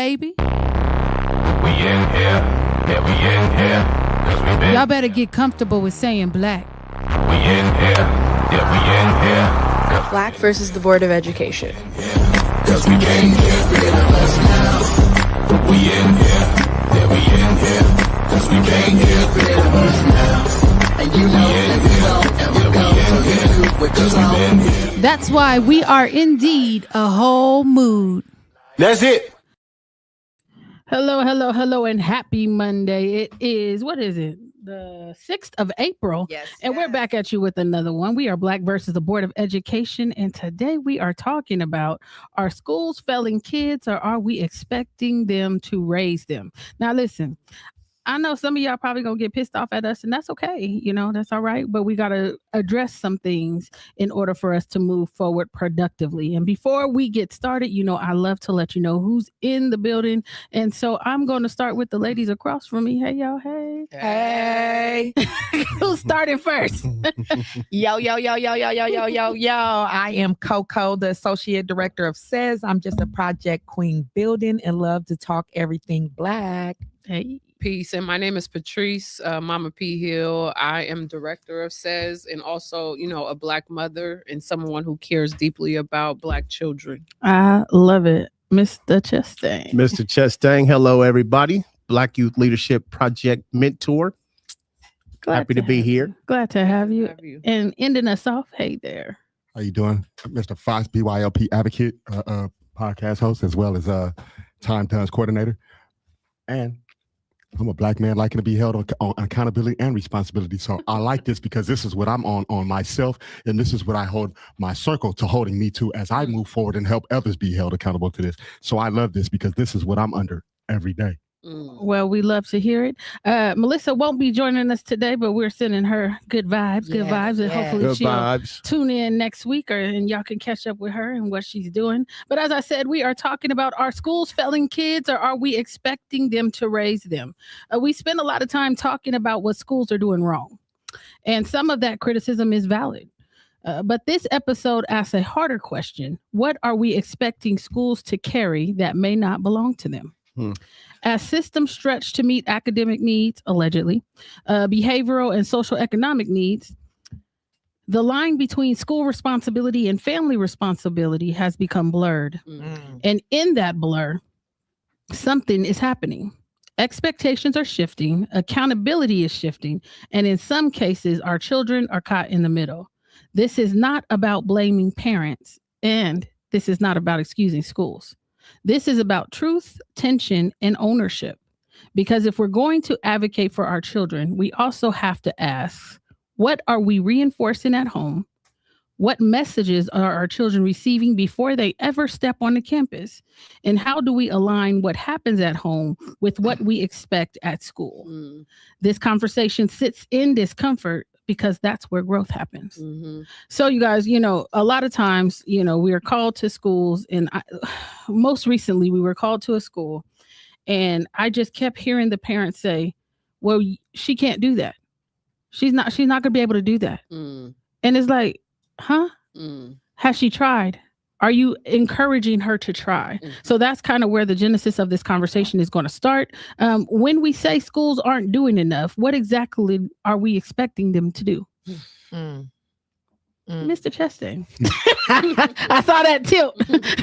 baby. We in here, yeah, we in here, 'cause we been. Y'all better get comfortable with saying black. We in here, yeah, we in here. Black versus the Board of Education. 'Cause we came here, rid of us now. We in here, yeah, we in here. 'Cause we came here, rid of us now. And you know that we won't ever go, so you do what you want. That's why we are indeed a whole mood. That's it. Hello, and happy Monday. It is, what is it? The 6th of April. Yes. And we're back at you with another one. We are Black versus the Board of Education. And today we are talking about, are schools failing kids or are we expecting them to raise them? Now, listen, I know some of y'all probably gonna get pissed off at us, and that's okay. You know, that's all right. But we got to address some things in order for us to move forward productively. And before we get started, you know, I love to let you know who's in the building. And so I'm going to start with the ladies across from me. Hey, y'all. Hey. Hey. Who's starting first? Yo. I am Coco, the Associate Director of SAYS. I'm just a project queen building and love to talk everything Black. Hey. Peace, and my name is Patrice, Mama P. Hill. I am director of SAYS and also, you know, a Black mother and someone who cares deeply about Black children. I love it. Mr. Chastain. Mr. Chastain, hello everybody. Black Youth Leadership Project Mentor. Happy to be here. Glad to have you. And ending us off, hey there. How you doing? Mr. Fox, BYLP advocate, podcast host, as well as Time Tons coordinator. And I'm a Black man liking to be held on accountability and responsibility. So I like this because this is what I'm on myself. And this is what I hold my circle to holding me to as I move forward and help others be held accountable to this. So I love this because this is what I'm under every day. Well, we love to hear it. Melissa won't be joining us today, but we're sending her good vibes, and hopefully Good she'll vibes. tune in next week, and y'all can catch up with her and what she's doing. But as I said, we are talking about, are schools failing kids or are we expecting them to raise them? We spend a lot of time talking about what schools are doing wrong, and some of that criticism is valid. But this episode asks a harder question. What are we expecting schools to carry that may not belong to them? As systems stretch to meet academic needs, allegedly, behavioral and social economic needs, the line between school responsibility and family responsibility has become blurred. And in that blur, something is happening. Expectations are shifting, accountability is shifting, and in some cases, our children are caught in the middle. This is not about blaming parents, and this is not about excusing schools. This is about truth, tension, and ownership. Because if we're going to advocate for our children, we also have to ask, what are we reinforcing at home? What messages are our children receiving before they ever step on the campus? And how do we align what happens at home with what we expect at school? This conversation sits in discomfort because that's where growth happens. So you guys, you know, a lot of times, you know, we are called to schools, and most recently we were called to a school, and I just kept hearing the parents say, well, she can't do that. She's not gonna be able to do that. And it's like, huh? Has she tried? Are you encouraging her to try? So that's kind of where the genesis of this conversation is going to start. When we say schools aren't doing enough, what exactly are we expecting them to do? Mr. Chastain. I saw that tilt.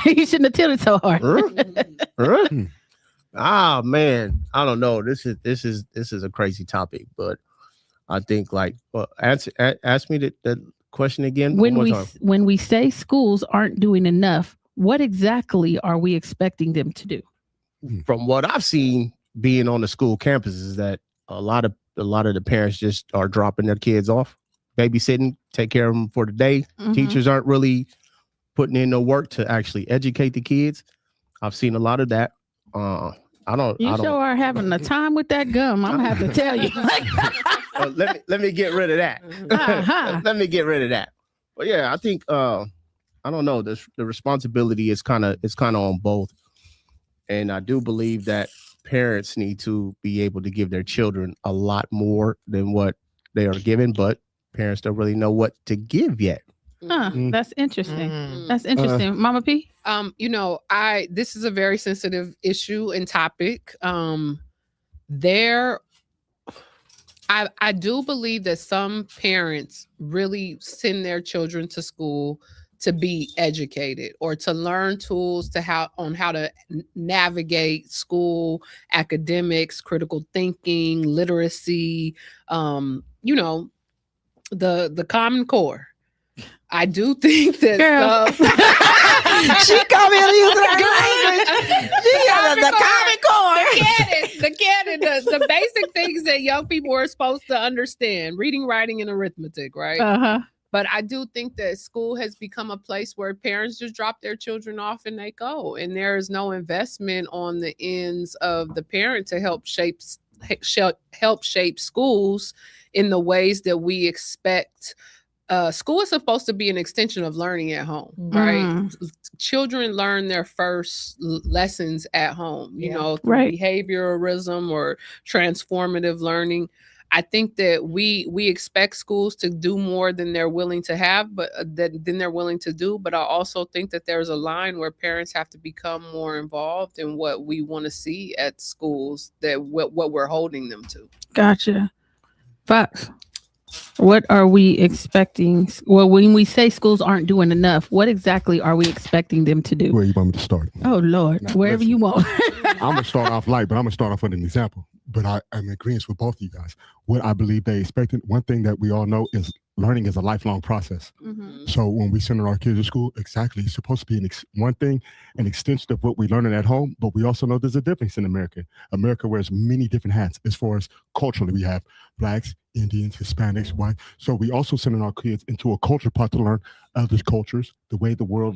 You shouldn't have tilted so hard. Ah, man, I don't know. This is a crazy topic, but I think ask me the question again. When we say schools aren't doing enough, what exactly are we expecting them to do? From what I've seen being on the school campuses, is that a lot of the parents just are dropping their kids off, babysitting, take care of them for the day. Teachers aren't really putting in no work to actually educate the kids. I've seen a lot of that. I don't. Sure are having a time with that gum. I'm gonna have to tell you. Let me get rid of that. Let me get rid of that. But yeah, I think I don't know. The responsibility is kind of on both, and I do believe that parents need to be able to give their children a lot more than what they are given, but parents don't really know what to give yet. Mhm. That's interesting. Mm. That's interesting. Mama P? You know, this is a very sensitive issue and topic. There I do believe that some parents really send their children to school to be educated or to learn tools how to navigate school, academics, critical thinking, literacy, you know, the common core. I do think that She come in using her language. She got the common core. the canon, the basic things that young people are supposed to understand: reading, writing, and arithmetic, right? But I do think that school has become a place where parents just drop their children off and they go, and there is no investment on the ends of the parent to help shape schools in the ways that we expect. School is supposed to be an extension of learning at home, right? Children learn their first lessons at home, you know, through behaviorism or transformative learning. I think that we expect schools to do more than they're willing to have, but than they're willing to do. But I also think that there's a line where parents have to become more involved in what we want to see at schools, that what we're holding them to. Gotcha. Fox, what are we expecting? Well, when we say schools aren't doing enough, what exactly are we expecting them to do? Where you want me to start? Oh, Lord, Now, wherever listen. you want. I'm gonna start off light, but I'm gonna start off with an example. But I'm in agreement with both of you guys. What I believe they expected, one thing that we all know is learning is a lifelong process. So when we send our kids to school, exactly, it's supposed to be one thing, an extension of what we learning at home. But we also know there's a difference in America. America wears many different hats as far as culturally. We have Blacks, Indians, Hispanics, white. So we also sending our kids into a culture pot to learn other cultures, the way the world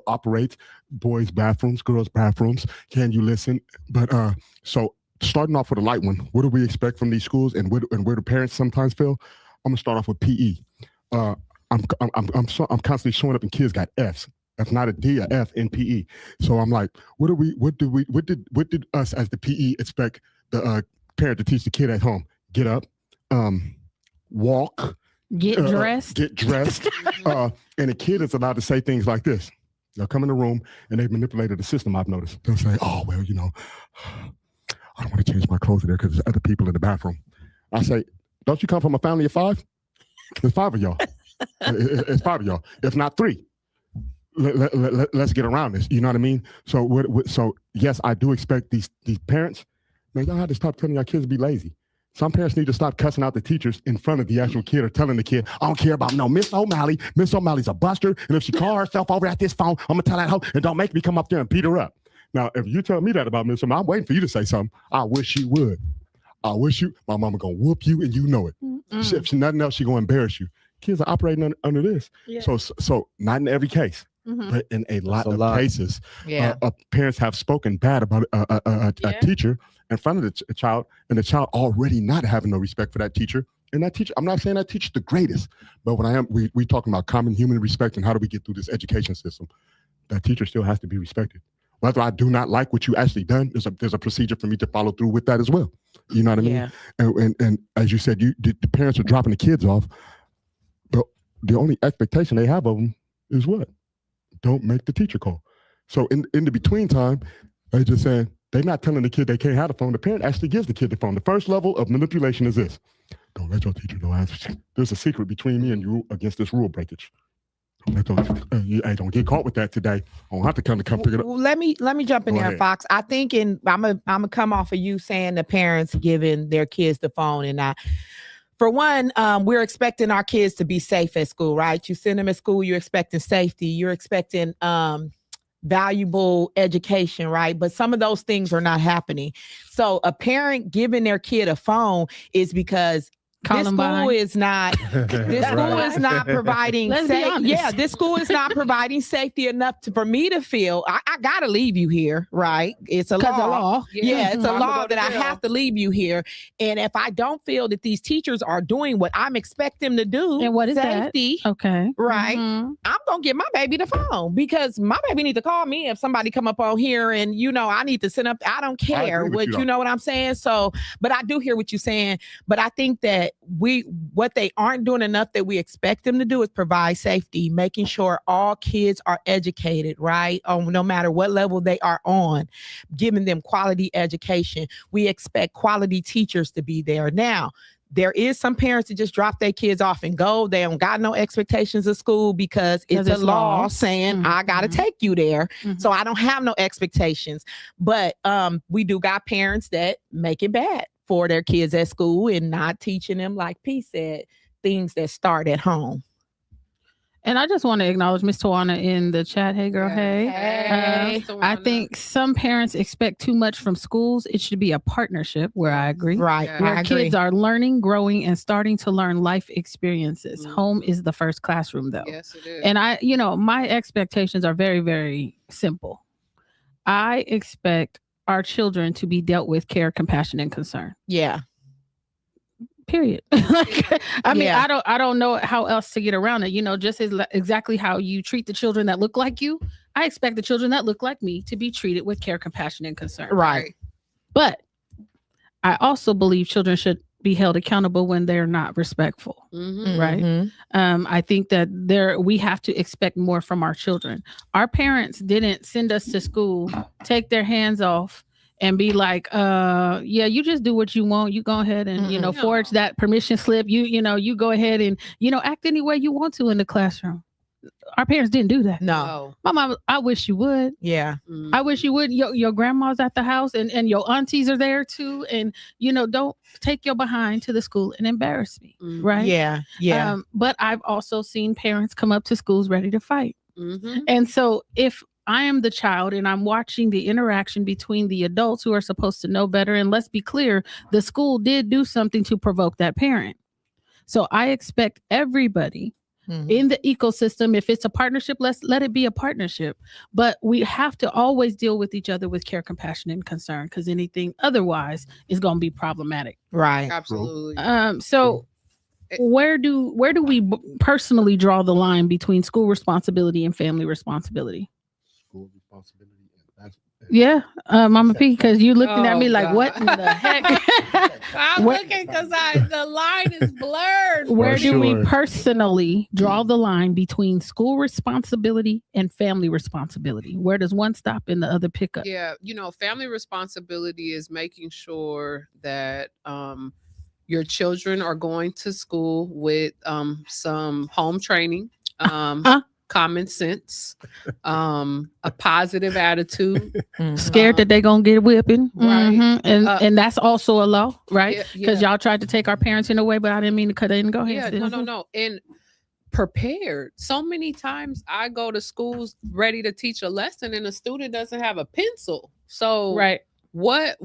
operates, boys' bathrooms, girls' bathrooms. Can you listen? But so starting off with a light one, what do we expect from these schools, and where do parents sometimes fail? I'm gonna start off with PE. I'm constantly showing up and kids got Fs. If not a D, a F in PE. So I'm like, what did us as the PE expect the parent to teach the kid at home? Get up, walk, Get dressed. And the kid is allowed to say things like this. They'll come in the room and they've manipulated the system, I've noticed. They'll say, oh, well, you know, I don't want to change my clothes there because there's other people in the bathroom. I say, don't you come from a family of 5? There's 5 of y'all. It's 5 of y'all, if not 3. Let's get around this. You know what I mean? So, yes, I do expect these parents, man, y'all have to stop telling your kids to be lazy. Some parents need to stop cussing out the teachers in front of the actual kid or telling the kid, I don't care about no Miss O'Malley. Miss O'Malley's a buster. And if she call herself over at this phone, I'm going to tell that hoe and don't make me come up there and beat her up. Now, if you tell me that about Miss O'Malley, I'm waiting for you to say something. I wish you would. I wish you, my mama going to whoop you and you know it. If she nothing else, she going to embarrass you. Kids are operating under this. Yeah. So not in every case, but in a lot of cases, parents have spoken bad about a teacher in front of the child, and the child already not having no respect for that teacher. And that teacher, I'm not saying that teacher's the greatest, but when we talking about common human respect and how do we get through this education system, that teacher still has to be respected. Whether I do not like what you actually done, there's a procedure for me to follow through with that as well. You know what I mean? And as you said, the parents are dropping the kids off, but the only expectation they have of them is what? Don't make the teacher call. So in the between time, they just saying, they're not telling the kid they can't have the phone. The parent actually gives the kid the phone. The first level of manipulation is this. Don't let your teacher know. There's a secret between me and you against this rule breakage. Don't get caught with that today. I don't have to come pick it up. Let me jump in Go there, ahead. Fox. I think I'm gonna come off of you saying the parents giving their kids the phone, and for one, we're expecting our kids to be safe at school, right? You send them at school, you're expecting safety, you're expecting valuable education, right? But some of those things are not happening. So a parent giving their kid a phone is because this school is not providing this school is not providing safety enough for me to feel I gotta leave you here, right? It's a law. It's a law that I have to leave you here. And if I don't feel that these teachers are doing what I'm expecting them to do, and what is safety, that? Okay. Right. I'm gonna give my baby the phone because my baby needs to call me if somebody come up on here and I need to send up. I don't care what you know what I'm saying. So, but I do hear what you're saying. But I think that but what they aren't doing enough that we expect them to do is provide safety, making sure all kids are educated, right? No matter what level they are on, giving them quality education. We expect quality teachers to be there. Now, there is some parents that just drop their kids off and go. They don't got no expectations of school because it's a law saying I got to take you there. So I don't have no expectations. But we do got parents that make it bad for their kids at school and not teaching them, like P said, things that start at home. And I just want to acknowledge Miss Tawana in the chat. Hey, girl. Hey. I think some parents expect too much from schools. It should be a partnership, where I agree. Right. Where kids are learning, growing, and starting to learn life experiences. Home is the first classroom, though. Yes, it is. And my expectations are very, very simple. I expect our children to be dealt with care, compassion, and concern. Yeah. Period. I don't know how else to get around it. Just exactly how you treat the children that look like you. I expect the children that look like me to be treated with care, compassion, and concern. Right. But I also believe children should be held accountable when they're not respectful. Right. I think that we have to expect more from our children. Our parents didn't send us to school, take their hands off, and be like, you just do what you want. You go ahead and, forge that permission slip. You go ahead and, act any way you want to in the classroom. Our parents didn't do that. No. My mom, I wish you would. Yeah. I wish you would. Your grandma's at the house and your aunties are there too. And, don't take your behind to the school and embarrass me. Right. Yeah. Yeah. But I've also seen parents come up to schools ready to fight. And so if I am the child and I'm watching the interaction between the adults who are supposed to know better. And let's be clear, the school did do something to provoke that parent. So I expect everybody in the ecosystem, if it's a partnership, let it be a partnership. But we have to always deal with each other with care, compassion, and concern, because anything otherwise is going to be problematic. Right. Absolutely. So where do we personally draw the line between school responsibility and family responsibility? Responsibility. Yeah, Mama P, because you looking at me like, what in the heck? I'm looking because the line is blurred. Where do we personally draw the line between school responsibility and family responsibility? Where does one stop and the other pick up? Yeah, family responsibility is making sure that your children are going to school with some home training. Common sense, a positive attitude, scared that they're gonna get a whipping, right? And that's also a law, right? Because yeah. y'all tried to take our parents in a way, but I didn't mean to cut in. Go ahead. Yeah, no, and prepared. So many times I go to schools ready to teach a lesson, and a student doesn't have a pencil. So right, what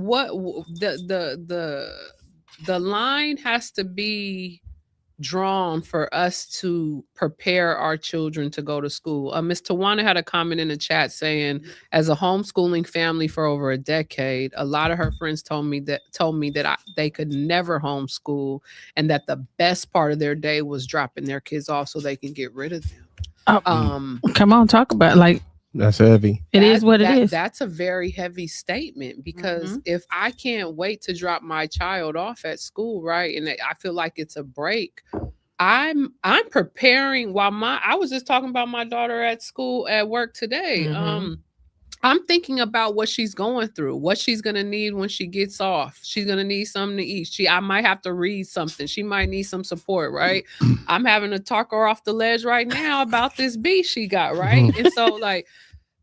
the line has to be drawn for us to prepare our children to go to school. Ms. Tawana had a comment in the chat saying, as a homeschooling family for over a decade, a lot of her friends told me that they could never homeschool, and that the best part of their day was dropping their kids off so they can get rid of them. Come on, talk about it. That's heavy. It is what it is. That's a very heavy statement, because if I can't wait to drop my child off at school, right, and I feel like it's a break, I'm preparing while I was just talking about my daughter at school at work today. I'm thinking about what she's going through, what she's going to need when she gets off. She's going to need something to eat. I might have to read something. She might need some support, right? I'm having to talk her off the ledge right now about this B she got, right? And so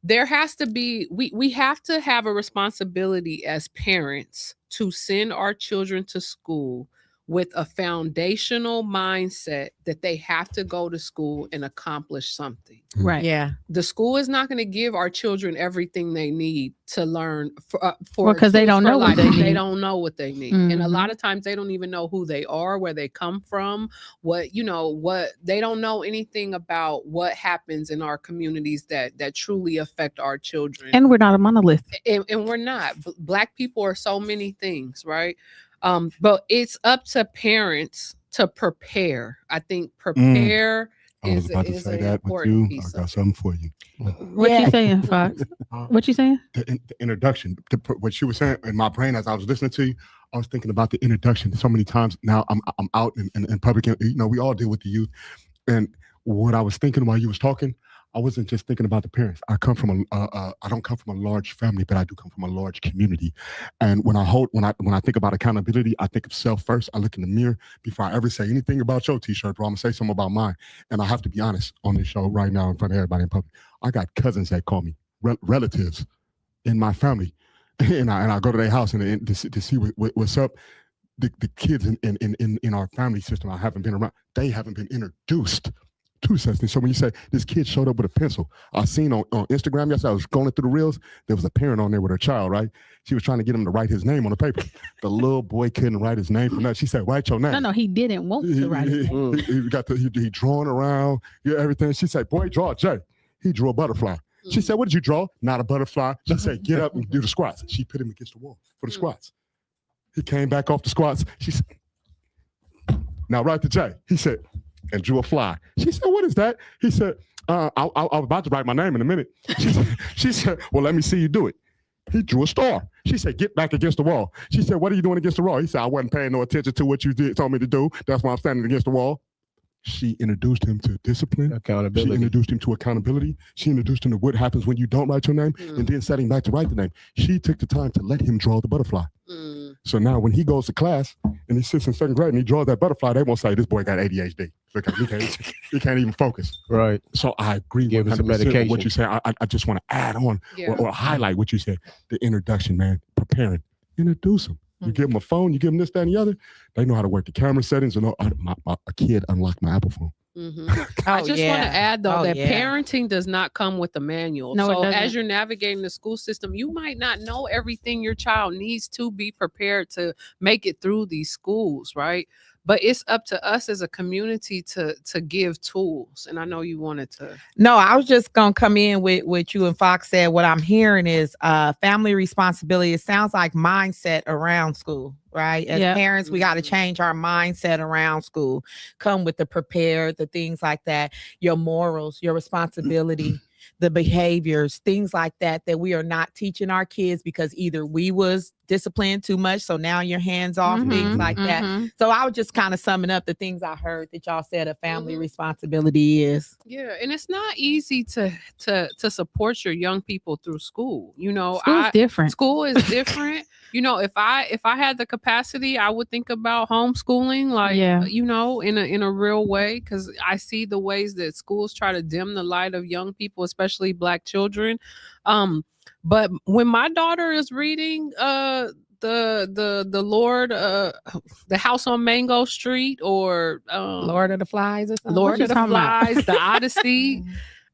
there has to be, we have to have a responsibility as parents to send our children to school with a foundational mindset that they have to go to school and accomplish something. Right. Yeah. The school is not going to give our children everything they need to learn for because they don't know what they need. They don't know what they need. And a lot of times they don't even know who they are, where they come from, what they don't know anything about what happens in our communities that truly affect our children. And we're not a monolith. And we're not. Black people are so many things, right? But it's up to parents to prepare. I think prepare is an important piece. I got something for you. What you saying, Fox? What you saying? The introduction to what she was saying in my brain as I was listening to you. I was thinking about the introduction so many times. Now I'm out in public. You know, we all deal with the youth. And what I was thinking while you was talking, I wasn't just thinking about the parents. I don't come from a large family, but I do come from a large community. And when I think about accountability, I think of self first. I look in the mirror before I ever say anything about your t-shirt, bro. I'm gonna say something about mine. And I have to be honest on this show right now in front of everybody in public. I got cousins that call me relatives in my family. And I go to their house and to see what's up. The kids in our family system, I haven't been around. They haven't been introduced to such things. So when you say this kid showed up with a pencil, I seen on Instagram yesterday, I was going through the reels. There was a parent on there with her child, right? She was trying to get him to write his name on the paper. The little boy couldn't write his name for nothing. She said, "Write your name." No, he didn't want to write it. He drawing around, everything. She said, "Boy, draw a J." He drew a butterfly. She said, "What did you draw?" Not a butterfly. She said, "Get up and do the squats." She put him against the wall for the squats. He came back off the squats. She said, "Now write the J." He said, and drew a fly. She said, "What is that?" He said, I was about to write my name in a minute. She said, "Well, let me see you do it." He drew a star. She said, "Get back against the wall." She said, "What are you doing against the wall?" He said, "I wasn't paying no attention to what you told me to do. That's why I'm standing against the wall." She introduced him to discipline. Accountability. She introduced him to accountability. She introduced him to what happens when you don't write your name and then setting back to write the name. She took the time to let him draw the butterfly. So now when he goes to class and he sits in second grade and he draws that butterfly, they won't say, "This boy got ADHD. Because he can't even focus." Right. So I agree Give him some 100% with medication. what you say. I just want to add on or highlight what you said. The introduction, man. Preparing. Introduce them. You give them a phone, you give them this, that, and the other. They know how to work the camera settings. And a kid unlocked my Apple phone. I just want to add though that parenting does not come with a manual. No, so it doesn't. as you're navigating the school system, you might not know everything your child needs to be prepared to make it through these schools, right? But it's up to us as a community to give tools. And I know you wanted to. No, I was just gonna come in with what you and Fox said. What I'm hearing is family responsibility. It sounds like mindset around school, right? As parents, we got to change our mindset around school. Come with the prepared, the things like that, your morals, your responsibility, the behaviors, things like that we are not teaching our kids because either we was disciplined too much, so now your hands off, things like that. So I was just kind of summing up the things I heard that y'all said a family responsibility is. Yeah, and it's not easy to support your young people through school. You know, School's different. School is different. You know, if I had the capacity, I would think about homeschooling, like you know, in a real way, because I see the ways that schools try to dim the light of young people, especially Black children. But when my daughter is reading the Lord, the House on Mango Street, or Lord of the Flies or something. Lord of the Flies, the Odyssey,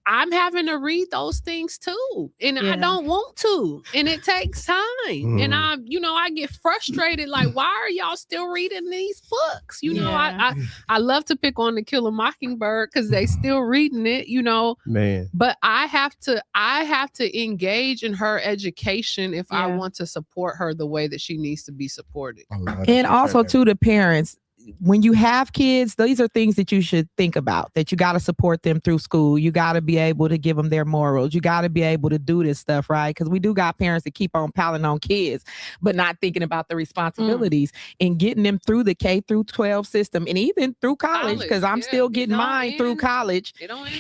I'm having to read those things too, and I don't want to, and it takes time. And I get frustrated. Like, why are y'all still reading these books? You know, I love to pick on To Kill a Mockingbird because they still reading it. You know, man. But I have to engage in her education if I want to support her the way that she needs to be supported. And also to the parents, when you have kids, these are things that you should think about, that you got to support them through school. You got to be able to give them their morals. You got to be able to do this stuff, right? Because we do got parents that keep on piling on kids, but not thinking about the responsibilities and getting them through the K through 12 system and even through college, because I'm still getting mine through college.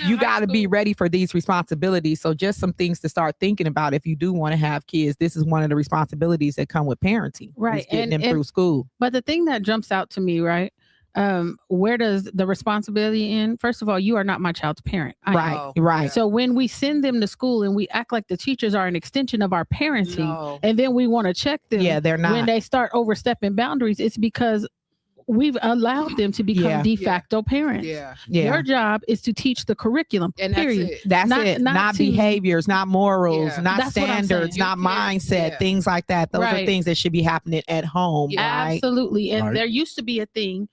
You got to be ready for these responsibilities. So just some things to start thinking about if you do want to have kids. This is one of the responsibilities that come with parenting, right? Getting them through school. But the thing that jumps out to me, right? Where does the responsibility end? First of all, you are not my child's parent. Right. So when we send them to school and we act like the teachers are an extension of our parenting, and then we want to check them they're not. When they start overstepping boundaries, it's because we've allowed them to become de facto parents. Your job is to teach the curriculum. And period. That's it. Not behaviors, not morals, not standards, not mindset, things like that. Those are things that should be happening at home. Right? Absolutely. And there used to be a thing.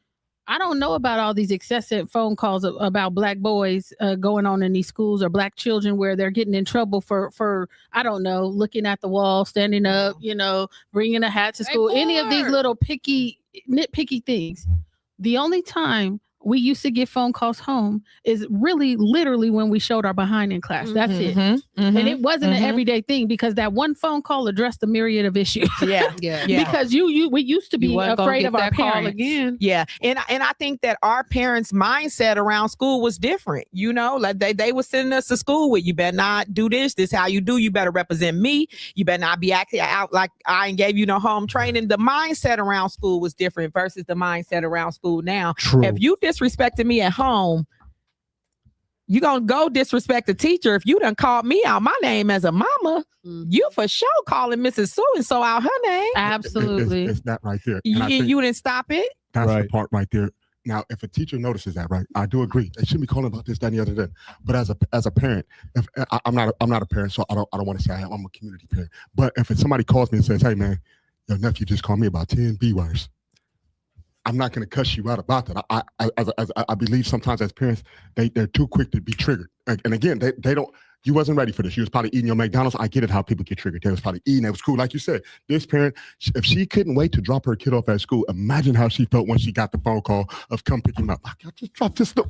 I don't know about all these excessive phone calls about Black boys going on in these schools, or Black children where they're getting in trouble for I don't know, looking at the wall, standing up, you know, bringing a hat to school, any of these little nitpicky things. The only time we used to get phone calls home is really literally when we showed our behind in class. That's it. And it wasn't an everyday thing because that one phone call addressed a myriad of issues. Yeah. Because we used to be afraid of our parents again. Yeah. And I think that our parents' mindset around school was different. You know, like they were sending us to school with, you better not do this. This how you do. You better represent me. You better not be acting out like I ain't gave you no home training. The mindset around school was different versus the mindset around school now. True. If you disrespected me at home, you gonna go disrespect the teacher. If you done called me out my name as a mama, you for sure calling Mrs. So-and-so out her name. Absolutely. It's that right there. And I think You didn't stop it. that's the part right there. Now, if a teacher notices that, right, I do agree. They shouldn't be calling about this, that, and the other day. But as a parent, if I'm not a parent, so I don't want to say I'm a community parent. But if somebody calls me and says, "Hey, man, your nephew just called me about 10 B words," I'm not going to cuss you out about that. I believe sometimes as parents, they're too quick to be triggered. And again, they don't. You wasn't ready for this. You was probably eating your McDonald's. I get it how people get triggered. They was probably eating. It was cool. Like you said, this parent, if she couldn't wait to drop her kid off at school, imagine how she felt when she got the phone call of come pick him up. I just dropped this stuff.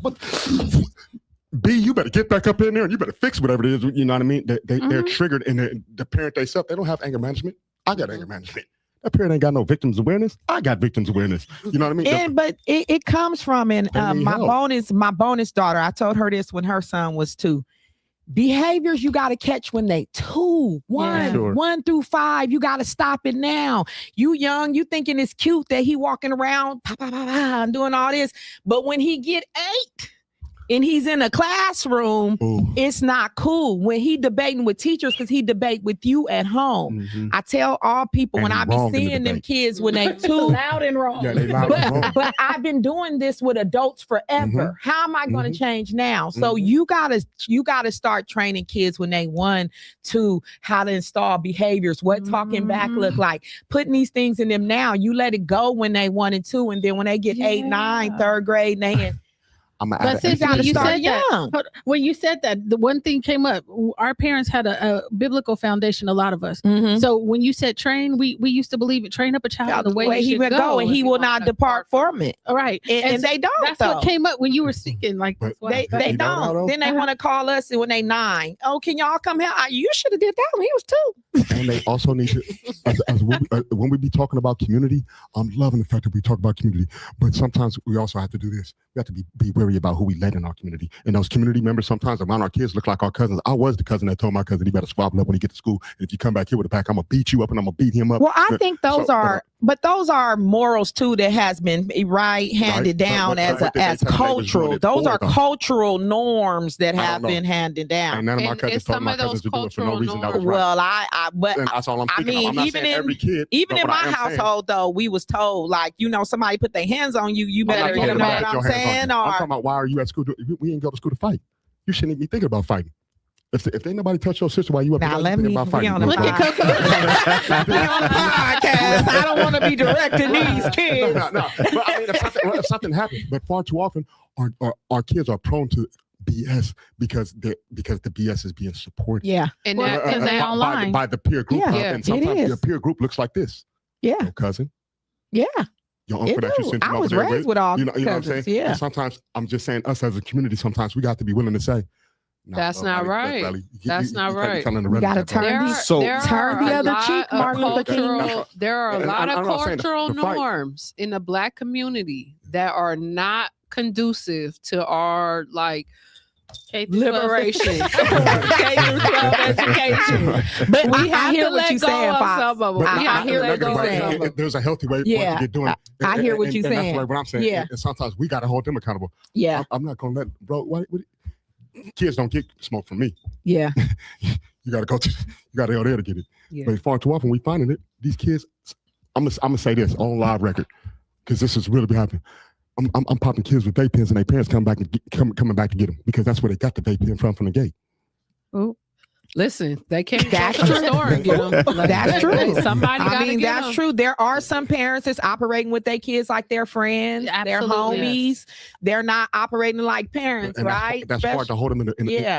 B, you better get back up in there and you better fix whatever it is. You know what I mean? They're triggered, and the parent themselves, they don't have anger management. I got anger management. That parent ain't got no victims awareness. I got victims awareness. You know what I mean? But it comes from my bonus daughter. I told her this when her son was 2. Behaviors you got to catch when they 2, 1 through 5. You got to stop it now. You young, you thinking it's cute that he walking around and doing all this, but when he get 8 and he's in a classroom, it's not cool. When he debating with teachers, because he debate with you at home. I tell all people And when I be seeing them kids when they 2 loud and wrong. Yeah, they loud and wrong. but I've been doing this with adults forever. How am I going to change now? So you gotta start training kids when they 1, 2, how to install behaviors, what talking back look like, putting these things in them now. You let it go when they 1 and 2, and then when they get 8, 9, 3rd grade, and they But since when you said that, the one thing came up. Our parents had a biblical foundation, a lot of us. So when you said train, we used to believe it. Train up a child the way he would go, and he will not depart from it. All right, and they don't. That's what came up when you were speaking. Like they don't. Then they want to call us when they 9. Oh, can y'all come here? You should have did that when he was 2. And they also need to, when we be talking about community, I'm loving the fact that we talk about community, but sometimes we also have to do this. We have to be wary about who we let in our community. And those community members sometimes around our kids look like our cousins. I was the cousin that told my cousin he better squabble up when he get to school. And if you come back here with a pack, I'm gonna beat you up and I'm gonna beat him up. Well, I think those are morals too that has been handed down as cultural. Those are cultural norms that have been handed down. And none of my cousins told my cousins to do it for no reason. That was right. Well, but that's all I'm speaking of. I'm not saying every kid. Even in my household, though, we was told, like, somebody put their hands on you, you better, you know what I'm saying? I'm talking about, why are you at school? We ain't go to school to fight. You shouldn't even be thinking about fighting. If ain't nobody touch your sister while you up there, thinking about fighting. Look at Coco. Be on the podcast. I don't want to be directing these kids. No. But I mean, if something happens, but far too often, our kids are prone to BS because the BS is being supported. Yeah. And by the peer group. Yeah, and sometimes your peer group looks like this. Yeah. Your cousin. Yeah. Your uncle that you sent I was raised with all cousins. You know what I'm saying? Yeah. And sometimes I'm just saying, us as a community, sometimes we got to be willing to say, that's not right. That's not right. We got to turn the other cheek, Martin Luther King. There are a lot of cultural norms in the Black community that are not conducive to our liberation. K-12 education. But we have hear to what let you're go saying, of Fox. some of them. I hear what you're saying. There's a healthy way Yeah. to get doing. I hear what you're saying. That's what I'm saying. Yeah. And sometimes we got to hold them accountable. Yeah. I'm not gonna let what kids don't get smoke from me. Yeah. You gotta go there to get it. Yeah. But far too often we finding it. These kids, I'm gonna say this on live record because this is really happening. I'm popping kids with vape pens and their parents coming back to get them because that's where they got the vape pen from the gate. Oh, listen, they can't. That's true. That's true. Somebody. That's true. There are some parents that's operating with their kids like their friends, their homies. They're not operating like parents, and right? That's hard to hold them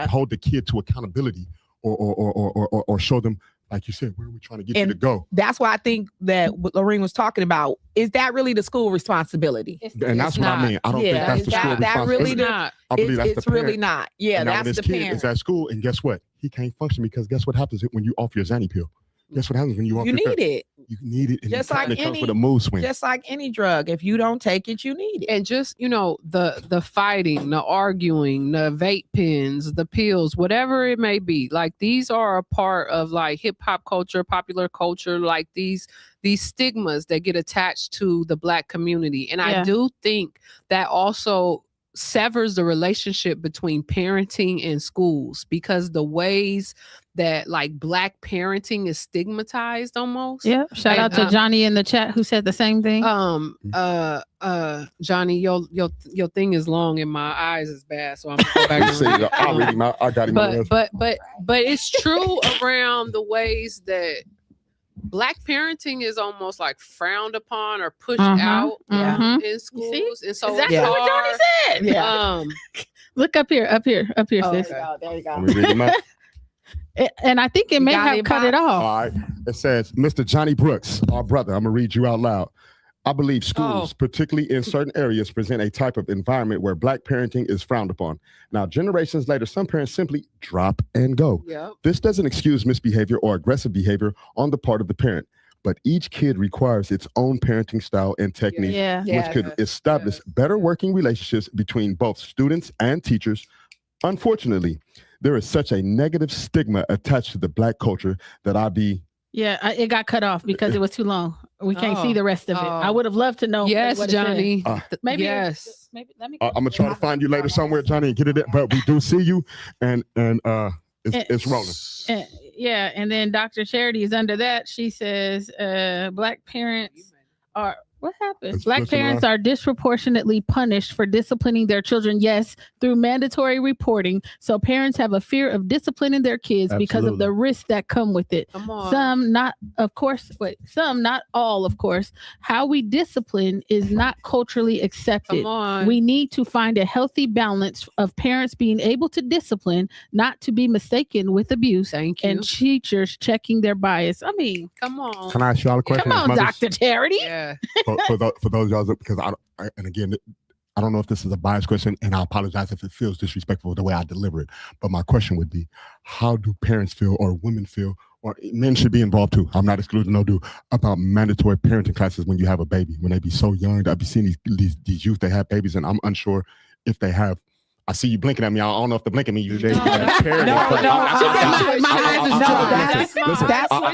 hold the kid to accountability or show them like you said, where are we trying to get you to go? That's why I think that what Lorene was talking about, is that really the school responsibility? And that's what I mean. I don't think Yeah, that's the school that really responsibility. not. I believe that's it's the really parent. not. Yeah, And now when that's this the kid parent. is at school, and guess what? He can't function because guess what happens when you off your Xanny pill? Guess what happens when you off You your need it. You need it. And Just like it comes any- with a mood swing. Just like any drug. If you don't take it, you need it. And just, the fighting, the arguing, the vape pens, the pills, whatever it may be, like these are a part of like hip hop culture, popular culture, like these stigmas that get attached to the Black community. And I do think that also severs the relationship between parenting and schools, because the ways that like Black parenting is stigmatized almost. Yeah. Shout out to Johnny in the chat who said the same thing. Johnny, your thing is long and my eyes is bad, so I'm gonna go back and I'll read him out. I got him. but it's true around the ways that Black parenting is almost like frowned upon or pushed out in schools. And so exactly it's what hard. Johnny said. Look up here, sis. There you go. Let me read him out. And I think it may got have it, cut Bob? it off. All right. It says, Mr. Johnny Brooks, our brother, I'm going to read you out loud. I believe schools, particularly in certain areas, present a type of environment where Black parenting is frowned upon. Now, generations later, some parents simply drop and go. Yep. This doesn't excuse misbehavior or aggressive behavior on the part of the parent, but each kid requires its own parenting style and technique, which could establish better working relationships between both students and teachers. Unfortunately, there is such a negative stigma attached to the Black culture that it got cut off because it was too long. We can't see the rest of it. I would have loved to know. Yes, what it Johnny. maybe yes. Maybe let me. I'm gonna try to find you later somewhere, Johnny, and get it in, but we do see you, and it's rolling. And then Dr. Charity is under that. She says, Black parents are. What happens? It's Black pushing parents around. are disproportionately punished for disciplining their children, yes, through mandatory reporting. So parents have a fear of disciplining their kids because of the risks that come with it. Come on. Some, not all, of course. How we discipline is not culturally accepted. Come on. We need to find a healthy balance of parents being able to discipline, not to be mistaken with abuse. Thank you. And teachers checking their bias. I mean, Come on. Can I ask y'all a question? come on, mothers? Dr. Charity. Yeah. For those y'all, because and again, I don't know if this is a biased question, and I apologize if it feels disrespectful the way I deliver it. But my question would be, how do parents feel, or women feel, or men should be involved too? I'm not excluding no dude about mandatory parenting classes when you have a baby, when they be so young. I've been seeing these youth, they have babies, and I'm unsure if they have. I see you blinking at me. I don't know if they're blinking at me. You No,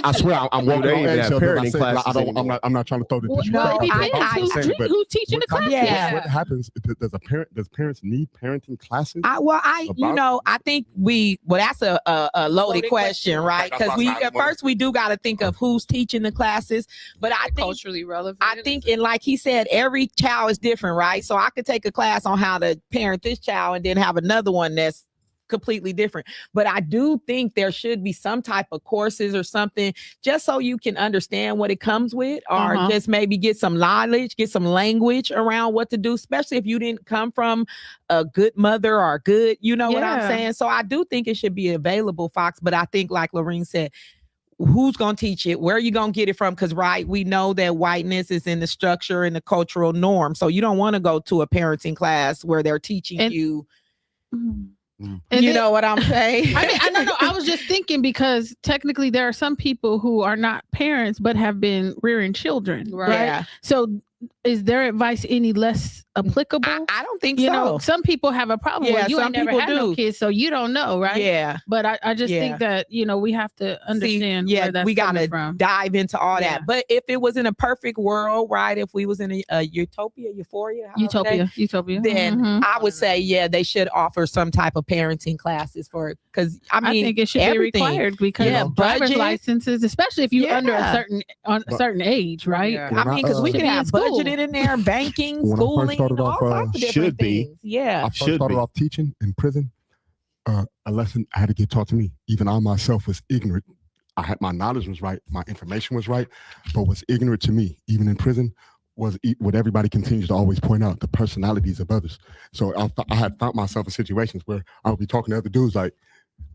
I swear I'm walking They on even have eggshells. parenting classes anymore. I'm not trying to throw the Well, it disrespect. depends who's teaching the class. What happens? Does parents need parenting classes? I think that's a loaded question, right? Because first we do got to think of who's teaching the classes. But I think Culturally relevant. I think, and like he said, every child is different, right? So I could take a class on how to parent this child and then have another one that's completely different. But I do think there should be some type of courses or something just so you can understand what it comes with, or just maybe get some knowledge, get some language around what to do, especially if you didn't come from a good mother or good, what I'm saying? So I do think it should be available, Fox. But I think, like Lorene said, who's going to teach it? Where are you going to get it from? Because, we know that whiteness is in the structure and the cultural norm. So you don't want to go to a parenting class where they're teaching you. And you know what I'm saying? I mean, I was just thinking, because technically there are some people who are not parents but have been rearing children. Right. Yeah. So is their advice any less applicable? I don't think you so. know, some people have a problem with you ain't never had no kids, so you don't know, right? Yeah. But I just think that, we have to understand where that's we coming gotta from. dive into all that. But if it was in a perfect world, right? If we was in a utopia, then I would say, they should offer some type of parenting classes for it. Because I think it should be required, because driver's licenses, especially if you're under a certain age, right? Yeah. I mean, because we can have budgeted in there, banking, schooling, all types of different things. Yeah. I first started off teaching in prison. A lesson I had to get taught to me. Even I myself was ignorant. My knowledge was right, my information was right, but what's ignorant to me, even in prison, was what everybody continues to always point out: the personalities of others. So I had found myself in situations where I would be talking to other dudes like,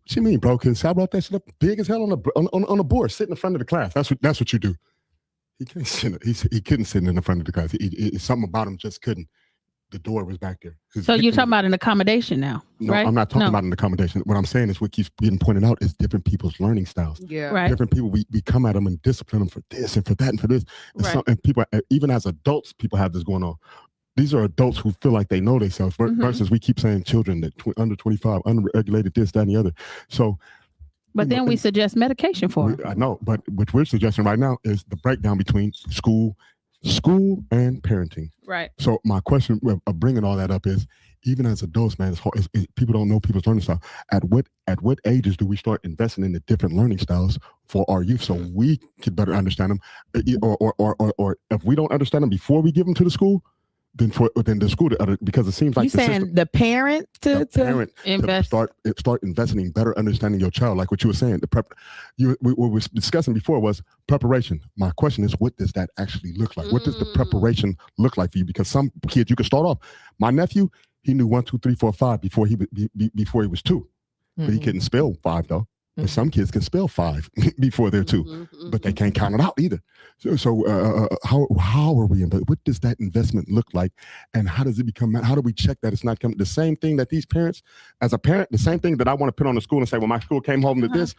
What you mean, bro? Because I wrote that shit up big as hell on the board, sitting in front of the class. That's what you do. He can't sit. He couldn't sit in the front of the class. Something about him just couldn't. The door was back there. So you're talking about an accommodation now, no, right? I'm not talking about an accommodation. What I'm saying is what keeps getting pointed out is different people's learning styles. Yeah. Right. Different people, we come at them and discipline them for this and for that and for this. And, Right. and people, even as adults, people have this going on. These are adults who feel like they know themselves versus we keep saying children that under 25, unregulated, this, that, and the other. So, But then we suggest medication for them. I know, but what we're suggesting right now is the breakdown between school and parenting. Right. So my question of bringing all that up is, even as adults, man, it's hard. People don't know people's learning style. At what ages do we start investing in the different learning styles for our youth so we could better understand them? Or if we don't understand them before we give them to the school, then the school, because it seems like You saying the parent to invest. to start investing in better understanding your child, like what you were saying. What we were discussing before was preparation. My question is, what does that actually look like? What does the preparation look like for you? Because some kids, you can start off. My nephew, he knew 1, 2, 3, 4, 5 before he was 2, but he couldn't spell 5 though. But some kids can spell 5 before they're 2, but they can't count it out either. So how are we? What does that investment look like, and how does it become? How do we check that it's not coming? The same thing that these parents, as a parent, the same thing that I want to put on the school and say, well, my school came home to this.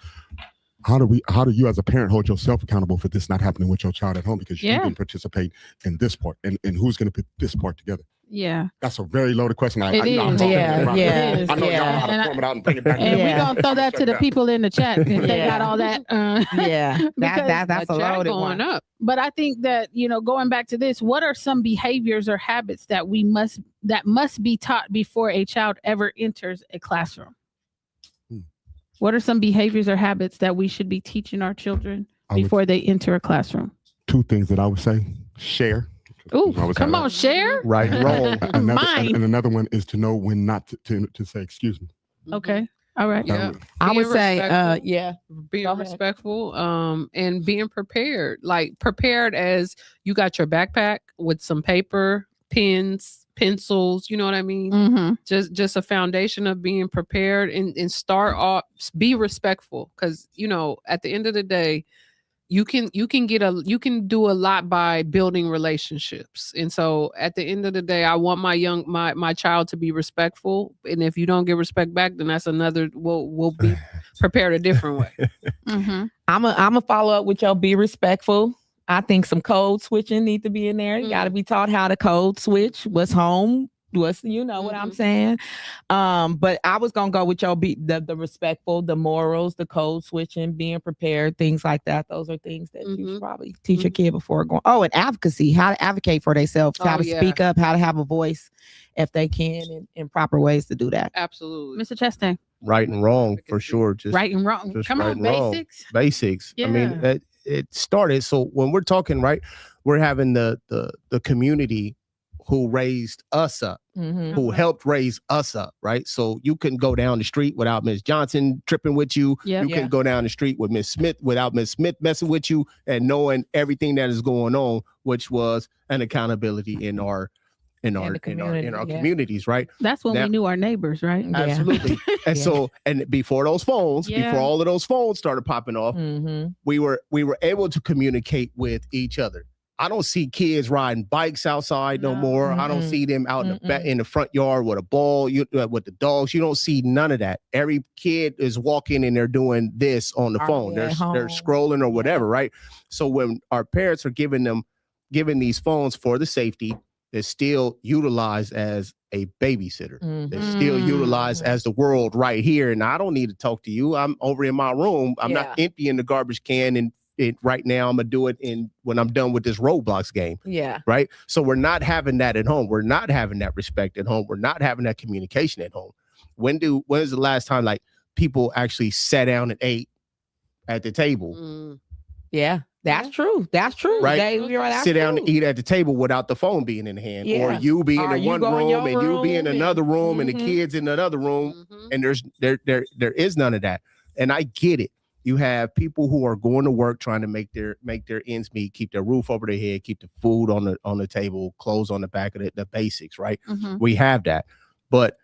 How do you as a parent hold yourself accountable for this not happening with your child at home because you didn't participate in this part, and who's going to put this part together? Yeah. That's a very loaded question. It is. I know y'all know how to form it out and bring it back. And we're going to throw that to the people in the chat if they got all that. That's a loaded one. Up. But I think that, going back to this, what are some behaviors or habits that must be taught before a child ever enters a classroom? What are some behaviors or habits that we should be teaching our children before they enter a classroom? 2 things that I would say: share. Ooh, come on, share. Right and wrong. Mine. And another one is to know when not to say excuse me. Okay. All right. Yeah. I would say, being Go ahead. respectful, and being prepared. Like prepared as you got your backpack with some paper, pens, pencils. You know what I mean? Mm-hmm. Just a foundation of being prepared and start off. Be respectful, because at the end of the day, you can do a lot by building relationships. And so at the end of the day, I want my child to be respectful. And if you don't get respect back, then that's another, we'll be prepared a different way. Mm-hmm. I'm a follow up with your be respectful. I think some code switching need to be in there. You got to be taught how to code switch. What's home? What I'm saying? But I was gonna go with your the respectful, the morals, the code switching, being prepared, things like that. Those are things that you should probably teach your kid before going. Oh, and advocacy, how to advocate for themselves, how to speak up, how to have a voice if they can, in proper ways to do that. Absolutely. Mr. Chastain. Right and wrong, for sure. Just Right and wrong. just Come right on, and wrong. basics. Basics. Yeah. I mean, it started. So when we're talking, right, we're having the community who raised us up, who helped raise us up, right? So you couldn't go down the street without Miss Johnson tripping with you. Yep. You couldn't go down the street with Miss Smith without Miss Smith messing with you and knowing everything that is going on, which was an accountability in our communities, right? That's when Now- we knew our neighbors, right? Absolutely. And so, and before those phones, Yeah. before all of those phones started popping off, we were able to communicate with each other. I don't see kids riding bikes outside no more. I don't see them out in the front yard with a ball, with the dogs. You don't see none of that. Every kid is walking and they're doing this on the phone. They're scrolling or whatever, right? So when our parents are giving these phones for the safety, they're still utilized as a babysitter. They're still utilized as the world right here. And I don't need to talk to you. I'm over in my room. I'm not emptying the garbage can and right now. I'm gonna do it when I'm done with this Roblox game. Yeah. Right. So we're not having that at home. We're not having that respect at home. We're not having that communication at home. When is the last time like people actually sat down and ate at the table? Yeah. That's true. That's true. Right. Sit down and eat at the table without the phone being in the hand, or you being in one room and you be in another room and the kids in another room, and there is none of that. And I get it. You have people who are going to work trying to make their ends meet, keep their roof over their head, keep the food on the table, clothes on the back of the basics, right? We have that. But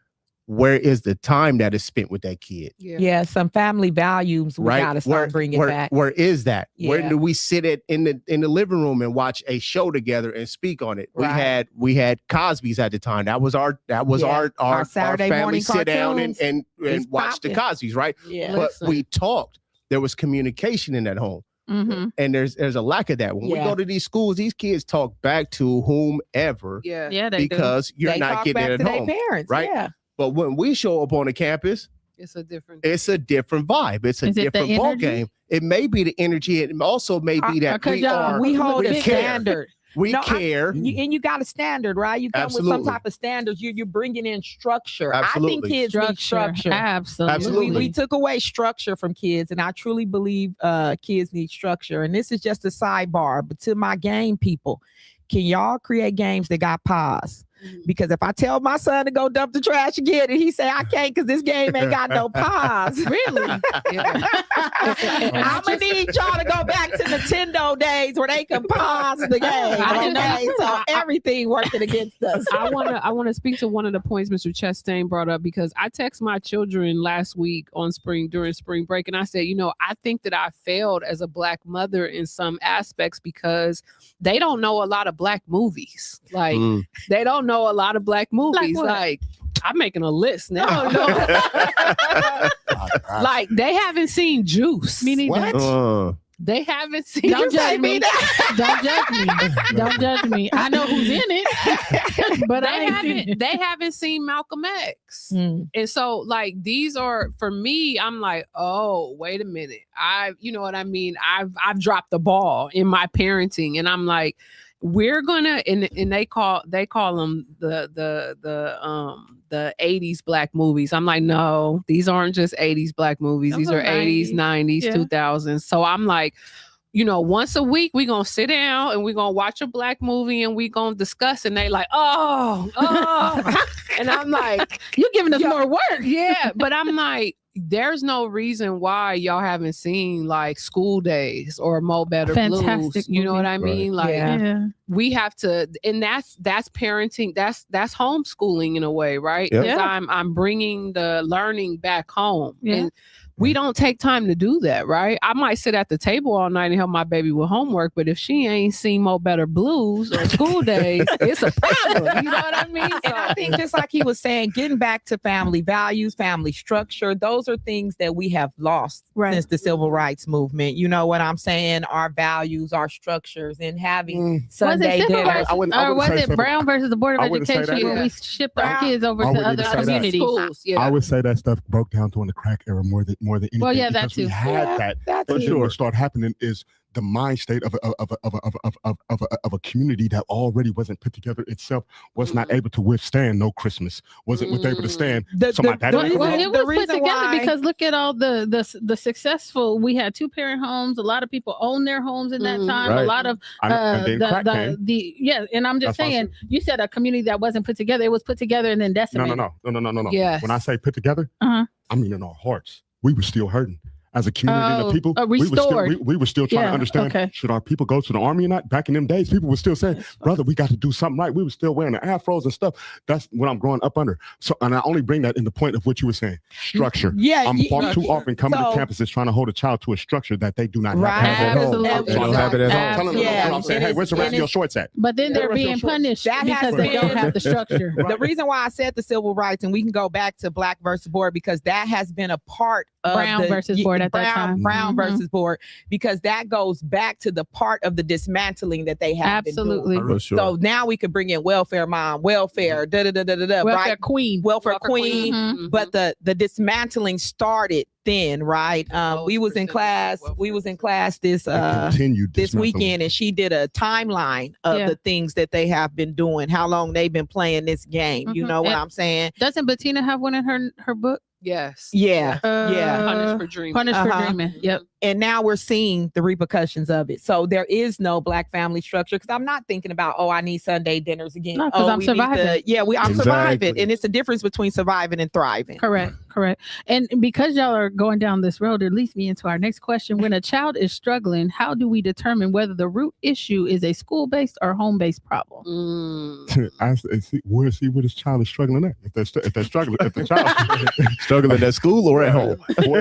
where is the time that is spent with that kid? Yeah, some family values we Right? gotta start bringing back. Where is that? Where Yeah. do we sit in the living room and watch a show together and speak on it? Right. We had Cosby's at the time. That was our Saturday family morning sit down and It's watch the popping. Cosby's, right? Yeah. But Listen. we talked. There was communication in that home. Mm-hmm. And there's a lack of that. When we Yeah. go to these schools, these kids talk back to whomever Yeah. They because you're They not talk getting back it to at their home. parents, right? Yeah. But when we show up on the campus, It's a different. it's a different vibe. It's a Is it the different ball energy? game. It may be the energy. It also may be that Because y'all- We hold we a care. standard. We No, care. And you got a standard, right? You come with some Absolutely. type of standards. You're bringing in structure. I Absolutely. think kids need structure. Absolutely. Absolutely. We took away structure from kids, and I truly believe kids need structure. And this is just a sidebar, but to my game people, can y'all create games that got pause? Because if I tell my son to go dump the trash again, and he say I can't because this game ain't got no pause, Really? Yeah. I'm gonna need y'all to go back to Nintendo days where they can pause the game. Okay, so everything working against us. I wanna speak to one of the points Mr. Chastain brought up, because I text my children last week during spring break, and I said, I think that I failed as a Black mother in some aspects because they don't know a lot of Black movies. Like they don't know a lot of Black movies. what? Like I'm making a list now. Like they haven't seen Juice. Me neither. They haven't seen. Don't You judge say me. that. Don't judge me. Don't judge me. I know who's in it, but I ain't seen it. They haven't seen Malcolm X. Mm. And so like these are, for me, I'm like, oh, wait a minute. You know what I mean? I've dropped the ball in my parenting, and I'm like, we're gonna, and they call them the 80s Black movies. I'm like, no, these aren't just 80s Black movies. These are 80s, 90s, Yeah. 2000s. So I'm like, once a week we're gonna sit down and we're gonna watch a Black movie and we're gonna discuss, and they like, oh. And I'm like, You're giving us more work. yeah, but I'm like, there's no reason why y'all haven't seen like School Days or Mo Better Fantastic Blues. You know movie. what I mean? Like Yeah. we have to, and that's parenting. That's homeschooling in a way, right? Yeah. 'Cause I'm bringing the learning back home. Yeah. And we don't take time to do that, right? I might sit at the table all night and help my baby with homework, but if she ain't seen Mo Better Blues or School Days, it's a problem. You know what I mean? And I think just like he was saying, getting back to family values, family structure, those are things that we have lost since the civil rights movement. You know what I'm saying? Our values, our structures, and having Sunday was it civil dinners. rights, I wouldn't or was say it civil- Brown versus the Board of I wouldn't say that Education when we either. shipped our Brown- kids over I to wouldn't other even say that. communities? Schools, yeah. I would say that stuff broke down during the crack era more than anything. Well, yeah, that because we too. had Yeah, that. that But too. then what started happening is the mind state of a community that already wasn't put together itself was not able to withstand no Christmas. Wasn't able to stand. The- So my dad Well, was well, like, it was The put reason together why- because look at all the successful. We had 2-parent homes. A lot of people owned their homes in that Mhm. time. A Right. lot of and then crack came. and I'm just That's what I saying. You said a community that wasn't put together. It was put together and then No. decimated. Yes. When I say put together, Uh-huh. I mean in our hearts. We were still hurting. As a community Oh, of people, restored. we were still trying Yeah, to understand, okay. should our people go to the army or not? Back in them days, people were still saying, brother, we got to do something right. We were still wearing the afros and stuff. That's what I'm growing up under. So, and I only bring that in the point of what you were saying, structure. Yeah, I'm far too often coming so- to campuses trying to hold a child to a structure that they do not Right. have. at home. Absolutely. They don't have it at home. Telling them, Yeah. I'm saying, And hey, where's the rest of your shorts at? But then they're Yeah. being punished That has because they don't been- have the structure. The reason why I said the civil rights, and we can go back to Black versus Board, because that has been a part of Brown versus Board at that time. Brown Mhm. versus Board, because that goes back to the part of the dismantling that they have been Absolutely. doing. For sure. So now we could bring in welfare mom, welfare, Welfare right? queen. Welfare queen. Mhm. But the dismantling started then, right? We was in 100% class. welfare. We was in class this Continued this weekend, and she did a timeline of Yeah. the things that they have been doing, how long they've been playing this game. You Mhm. know what And- I'm saying? Doesn't Bettina have one in her book? Yes. Yeah. Punish for dreaming. Punish for dreaming. Yep. And now we're seeing the repercussions of it. So there is no Black family structure because I'm not thinking about, oh, I need Sunday dinners again. No, 'cause I'm surviving. I'm Exactly. surviving. And it's a difference between surviving and thriving. Correct. And because y'all are going down this road, it leads me into our next question. When a child is struggling, how do we determine whether the root issue is a school-based or home-based problem? Where his child is struggling at? If they're struggling, if the child Struggling at school or at home?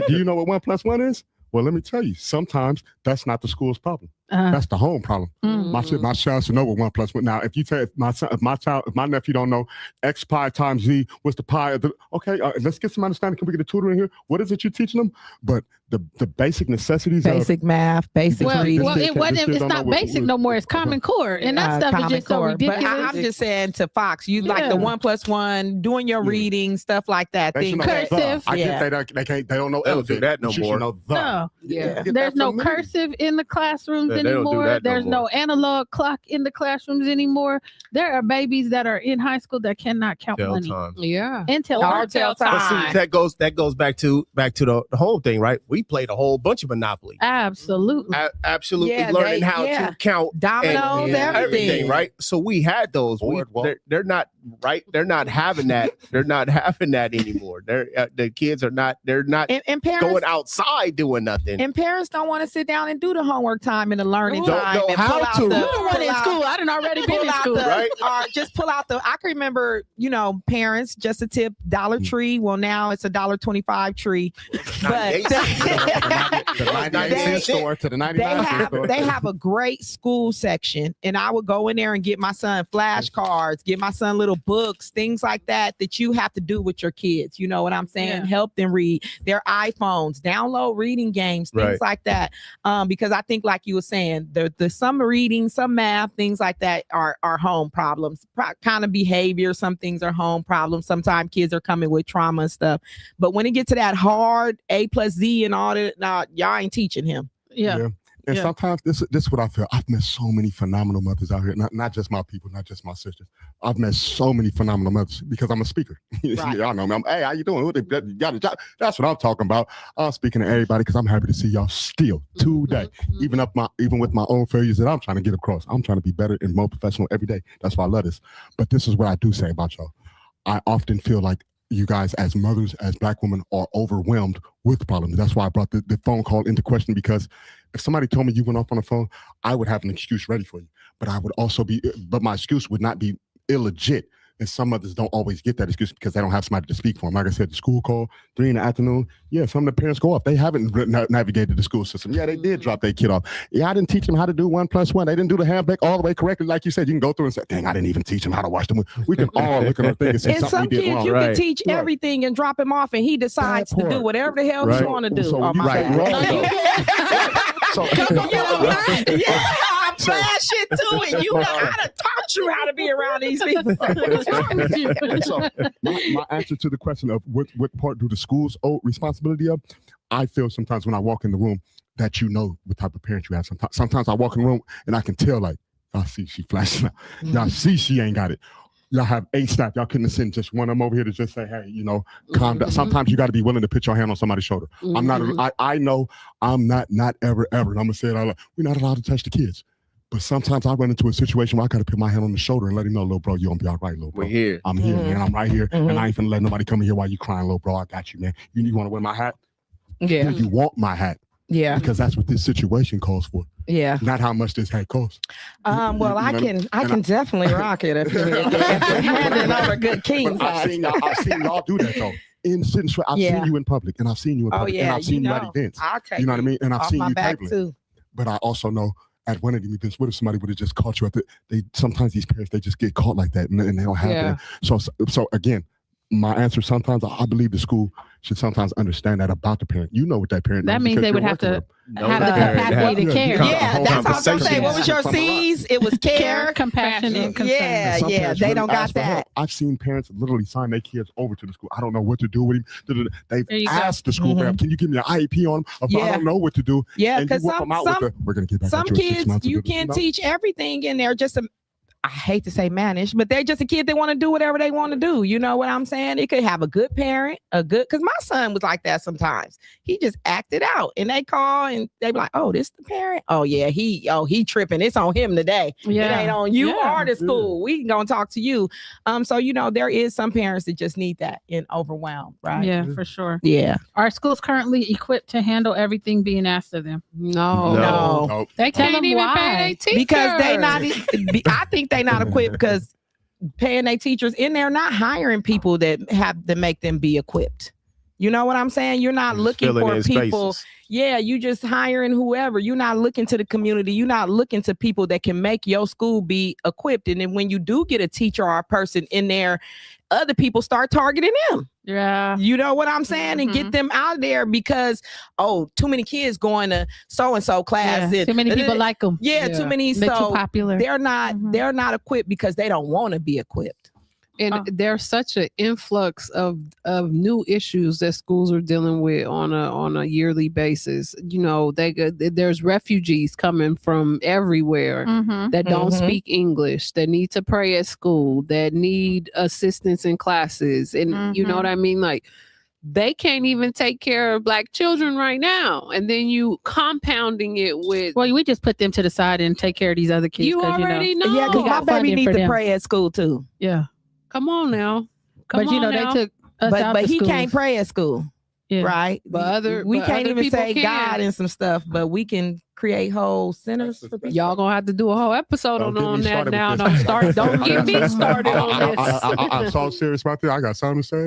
do you know what 1 + 1 is? Well, let me tell you. Sometimes that's not the school's problem. That's the home problem. My child should know what 1 + 1. Now, if you tell if my nephew don't know X pi times Z, what's the pi of the? Okay, let's get some understanding. Can we get a tutor in here? What is it you're teaching them? But the basic necessities, basic math, basic reading. Well, it's not basic no more. It's Common Core, and that stuff is just so ridiculous. But I'm just saying to Fox, you like the 1 + 1, doing your reading, stuff like that. Cursive. I get they can't. They don't know. They don't do that no more. No. Yeah. There's no cursive in the classrooms anymore. There's no analog clock in the classrooms anymore. There are babies that are in high school that cannot count money. Time. Yeah. Until tell But time. see, that goes back to the whole thing, right? We played a whole bunch of Monopoly. Absolutely. Absolutely Yeah, learning how to count dominoes, everything, right? So we had those. They're not right. They're not having that. They're not having that anymore. The kids are not. They're not and parents, going outside doing nothing. And parents don't want to sit down and do the homework time and the learning Don't time. know and how to. You don't run in school. I done already been in school. Right? Or just pull out I can remember, parents, just a tip, Dollar Tree. Well, now it's a $1.25 tree. But the 99 store to the 99 store. they have a great school section, and I would go in there and get my son flashcards, get my son little books, things like that you have to do with your kids. You know what I'm saying? Yeah. Help them read their iPhones, download reading games, things like that. Because I think, like you were saying, the some reading, some math, things like that are home problems. Kind of behavior, some things are home problems. Sometimes kids are coming with trauma and stuff. But when it gets to that hard A + Z and all that, nah, y'all ain't teaching him. Yeah. And sometimes this is what I feel. I've met so many phenomenal mothers out here. Not just my people, not just my sisters. I've met so many phenomenal mothers because I'm a speaker. Right. Y'all know me. Hey, how you doing? You got a job? That's what I'm talking about. I'm speaking to everybody because I'm happy to see y'all still today. Even with my own failures that I'm trying to get across. I'm trying to be better and more professional every day. That's why I love this. But this is what I do say about y'all. I often feel like you guys as mothers, as Black women, are overwhelmed with problems. That's why I brought the phone call into question, because if somebody told me you went off on the phone, I would have an excuse ready for you. But but my excuse would not be illegit. And some mothers don't always get that excuse because they don't have somebody to speak for them. Like I said, the school call, 3 PM. Yeah, some of the parents go off. They haven't navigated the school system. Yeah, they did drop their kid off. Yeah, I didn't teach them how to do 1 + 1. They didn't do the handbrake all the way correctly. Like you said, you can go through and say, dang, I didn't even teach them how to watch the movie. We can all look at our thing and say something some we did kids, wrong. you can teach everything and drop him off, and he decides to do whatever the hell he want to do. So on my bad. I'm flashing too, and I done taught you how to be around these people. So my answer to the question of what part do the schools owe responsibility of, I feel sometimes when I walk in the room that what type of parent you have. Sometimes I walk in the room and I can tell, like, y'all see she flashing out. Y'all see she ain't got it. Y'all have 8 staff. Y'all couldn't send just one of them over here to just say, hey, calm down. Sometimes you got to be willing to put your hand on somebody's shoulder. I'm not, I know I'm not ever, and I'm going to say it out loud. We're not allowed to touch the kids. But sometimes I run into a situation where I got to put my hand on the shoulder and let him know, little bro, you're going to be all right, little bro. We're here. I'm here, man. I'm right here. And I ain't finna let nobody come in here while you crying, little bro. I got you, man. You want to wear my hat? Yeah. You want my hat. Yeah. Because that's what this situation calls for. Yeah. Not how much this hat costs. Well, I can definitely rock it if you're handing over good king. I've seen y'all do that though. I've seen you in public, and I've seen you in public, and I've seen you at events. You know what I mean? And I've seen you tabling. Too. But I also know at one of the events, what if somebody would have just caught you at sometimes these parents, they just get caught like that and they don't have it. So again, my answer, sometimes I believe the school should sometimes understand that about the parent. You know what that parent that knows means they would have to have the capacity to care. Yeah, that's what I'm saying. What was your C's? It was care, compassion, and concern. Yeah, they don't got that. I've seen parents literally sign their kids over to the school. I don't know what to do with him. They've asked the school, can you give me an IEP on him? If I don't know what to do. Yeah, because we're going to get back some kids, you can't teach everything in there. Just I hate to say managed, but they're just a kid that want to do whatever they want to do. You know what I'm saying? It could have a good parent, because my son was like that sometimes. He just acted out, and they call and they be like, "Oh, this the parent? Oh yeah, he tripping. It's on him today. Yeah. It ain't on you Yeah. or the school. We gonna talk to you." So there is some parents that just need that and overwhelmed, right? Yeah, for sure. Yeah. Are schools currently equipped to handle everything being asked of them? No. No. They Can't tell them even pay why. their teachers. Because they not. I think they not equipped because paying their teachers, and they're not hiring people that have to make them be equipped. You know what I'm saying? You're not looking Filling for in people. spaces. Yeah, you just hiring whoever. You're not looking to the community. You're not looking to people that can make your school be equipped. And then when you do get a teacher or a person in there, other people start targeting them. Yeah. You know what I'm saying? And get them out of there because, too many kids going to so-and-so class. Yeah. And, Too many people like them. yeah, too many. They're too So popular. they're not equipped because they don't want to be equipped. And there's such an influx of new issues that schools are dealing with on a yearly basis. There's refugees coming from everywhere that don't speak English, that need to pray at school, that need assistance in classes, and you know what I mean. Like, they can't even take care of Black children right now, and then you compounding it with. Well, we just put them to the side and take care of these other kids. You already know. Yeah, because my got baby funding needs for to them. pray at school too. Yeah. Come on now. Come But on now. they took us out But the he schools. can't pray at school. Yeah. Right? But we but can't other even people say can. God and some stuff, but we can create whole centers for people. Y'all gonna have to do a whole episode Don't get on me that started now. with Don't this. start. Don't get me started on this. I'm so serious about that. I got something to say.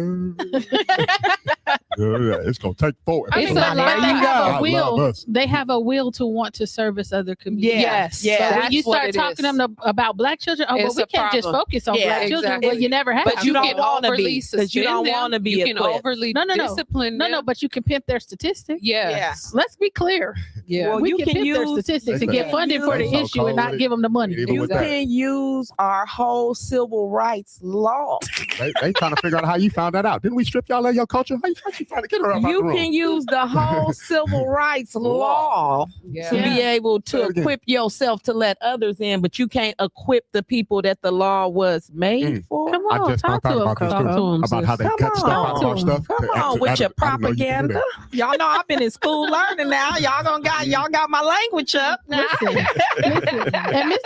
It's gonna take four. It's a lot. they have I a love will. us. They have a will to want to service other communities. Yes. Yeah. But when That's you what start it talking is. to them about Black children, It's well, we a can't just problem. focus on Yeah, Black children. exactly. Well, you never have. But you don't can wanna be, overly 'cause you don't suspend them. wanna be You can equipped. overly No. discipline them. No, but you can pimp their statistics. Yes. Let's be clear. Yeah. Well, We you can can pimp their use- statistics and They get funding for the so issue and not cold. give them the money. Even You with that. can use our whole civil rights law. They trying to figure out how you found that out. Didn't we strip y'all of your culture? How you trying to get her out You the room? can use the whole civil rights law Yeah. to be able Say to it again. equip yourself to let others in, but you can't equip the people that the law was made for. Come I on, just talk found to out them. about this too. Talk to 'em, About how they Come cut stuff out of on. our stuff. Come to on actually- with I your didn't know you could do propaganda. that. Y'all know I've been in school learning now. Y'all got my language up now. Listen. And Miss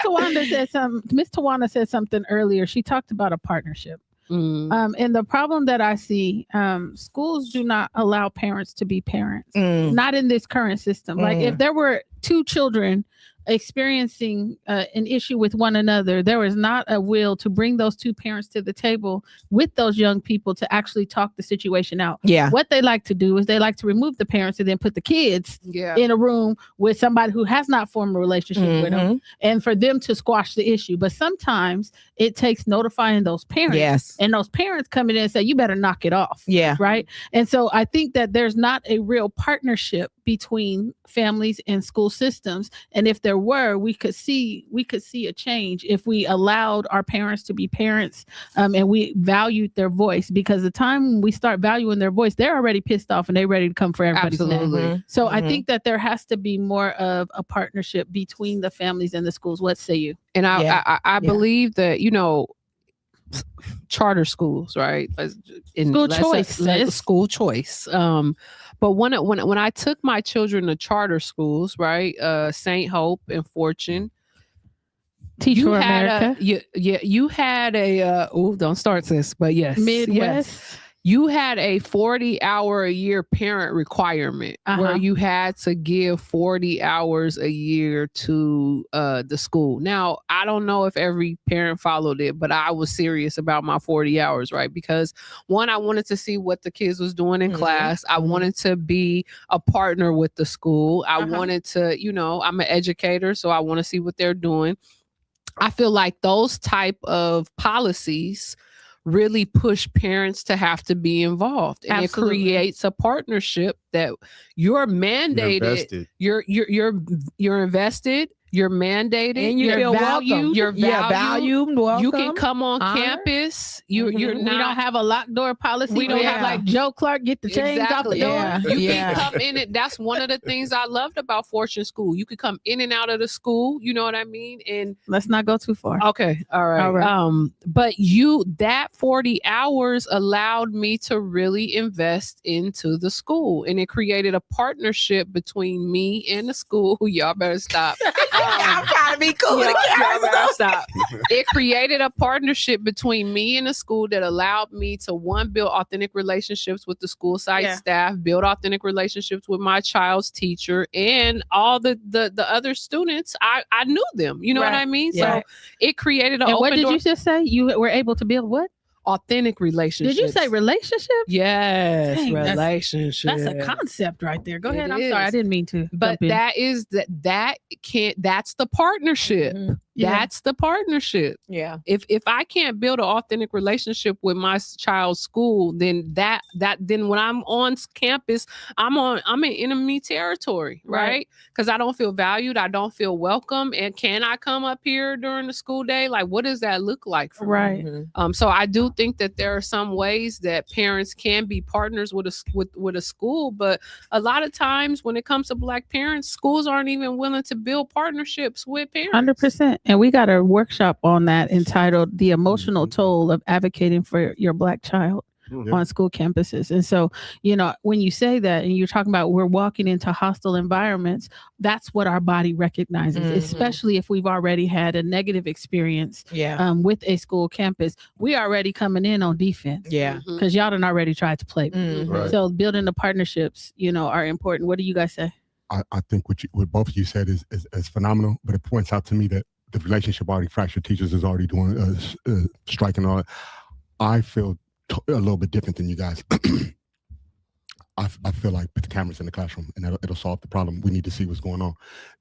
Tawana said something earlier. She talked about a partnership. And the problem that I see, schools do not allow parents to be parents. Not in this current system. Like if there were two children experiencing an issue with one another, there was not a will to bring those two parents to the table with those young people to actually talk the situation out. Yeah. What they like to do is they like to remove the parents and then put the kids in a room with somebody who has not formed a relationship with them, and for them to squash the issue. But sometimes it takes notifying those parents. Yes. And those parents come in and say, you better knock it off. Yeah. Right. And so I think that there's not a real partnership between families and school systems. And if there were, we could see a change if we allowed our parents to be parents, and we valued their voice, because the time we start valuing their voice, they're already pissed off and they're ready to come for everybody's neck. Absolutely. So I think that there has to be more of a partnership between the families and the schools. What say you? And I believe that, charter schools, right? School choice, sis. School choice. But when I took my children to charter schools, right? St. Hope and Fortune. Teach for America. You had a don't start this, but yes. Midwest. Yes. You had a 40-hour-a-year parent requirement where you had to give 40 hours a year to the school. Now, I don't know if every parent followed it, but I was serious about my 40 hours, right? Because one, I wanted to see what the kids was doing in class. I wanted to be a partner with the school. I wanted to, I'm an educator, so I want to see what they're doing. I feel like those type of policies really push parents to have to be involved, and Absolutely. it creates a partnership that you're mandated. You're invested. You're invested. You're mandated. And you you're feel valued. welcome. You're Yeah, valued, welcome, You can come on honored. campus. You're We not. don't have a locked door policy. We don't have have- like Joe Clark get the chains off the Exactly. door. Yeah. You can come in it. That's one of the things I loved about Fortune School. You could come in and out of the school. You know what I mean? And Let's not go too far. okay, all right. But that 40 hours allowed me to really invest into the school, and it created a partnership between me and the school. Y'all better stop. I'm trying to be cool. Y'all better stop. It created a partnership between me and the school that allowed me to build authentic relationships with the school site staff, build authentic relationships with my child's teacher, and all the other students. I knew them. You know what I mean? Yeah. So it created an And open what did door. you just say? You were able to build what? Authentic relationships. Did you say relationship? Yes, Dang, relationship. That's a concept right there. Go It ahead. I'm sorry. I is. didn't mean to. But jump in. that is that's the partnership. Mhm. Yeah. That's the partnership. Yeah. If I can't build an authentic relationship with my child's school, then then when I'm on campus, I'm in enemy territory, right? Because I don't feel valued, I don't feel welcome, and can I come up here during the school day? Like, what does that look like for me? Right. Mhm. So I do think that there are some ways that parents can be partners with a school, but a lot of times when it comes to Black parents, schools aren't even willing to build partnerships with parents. 100%. And we got a workshop on that entitled The Emotional Toll of Advocating for Your Black Child on school campuses. And so, when you say that and you're talking about we're walking into hostile environments, that's what our body recognizes, Mhm. especially if we've already had a negative experience Yeah. with a school campus. We already coming in on defense. Yeah. Mhm. Because y'all done already tried to play. Mhm. Right. So building the partnerships, are important. What do you guys say? I think what both of you said is phenomenal, but it points out to me that the relationship already fractured. Teachers is already doing striking on it. I feel a little bit different than you guys. I feel like put the cameras in the classroom and it'll solve the problem. We need to see what's going on.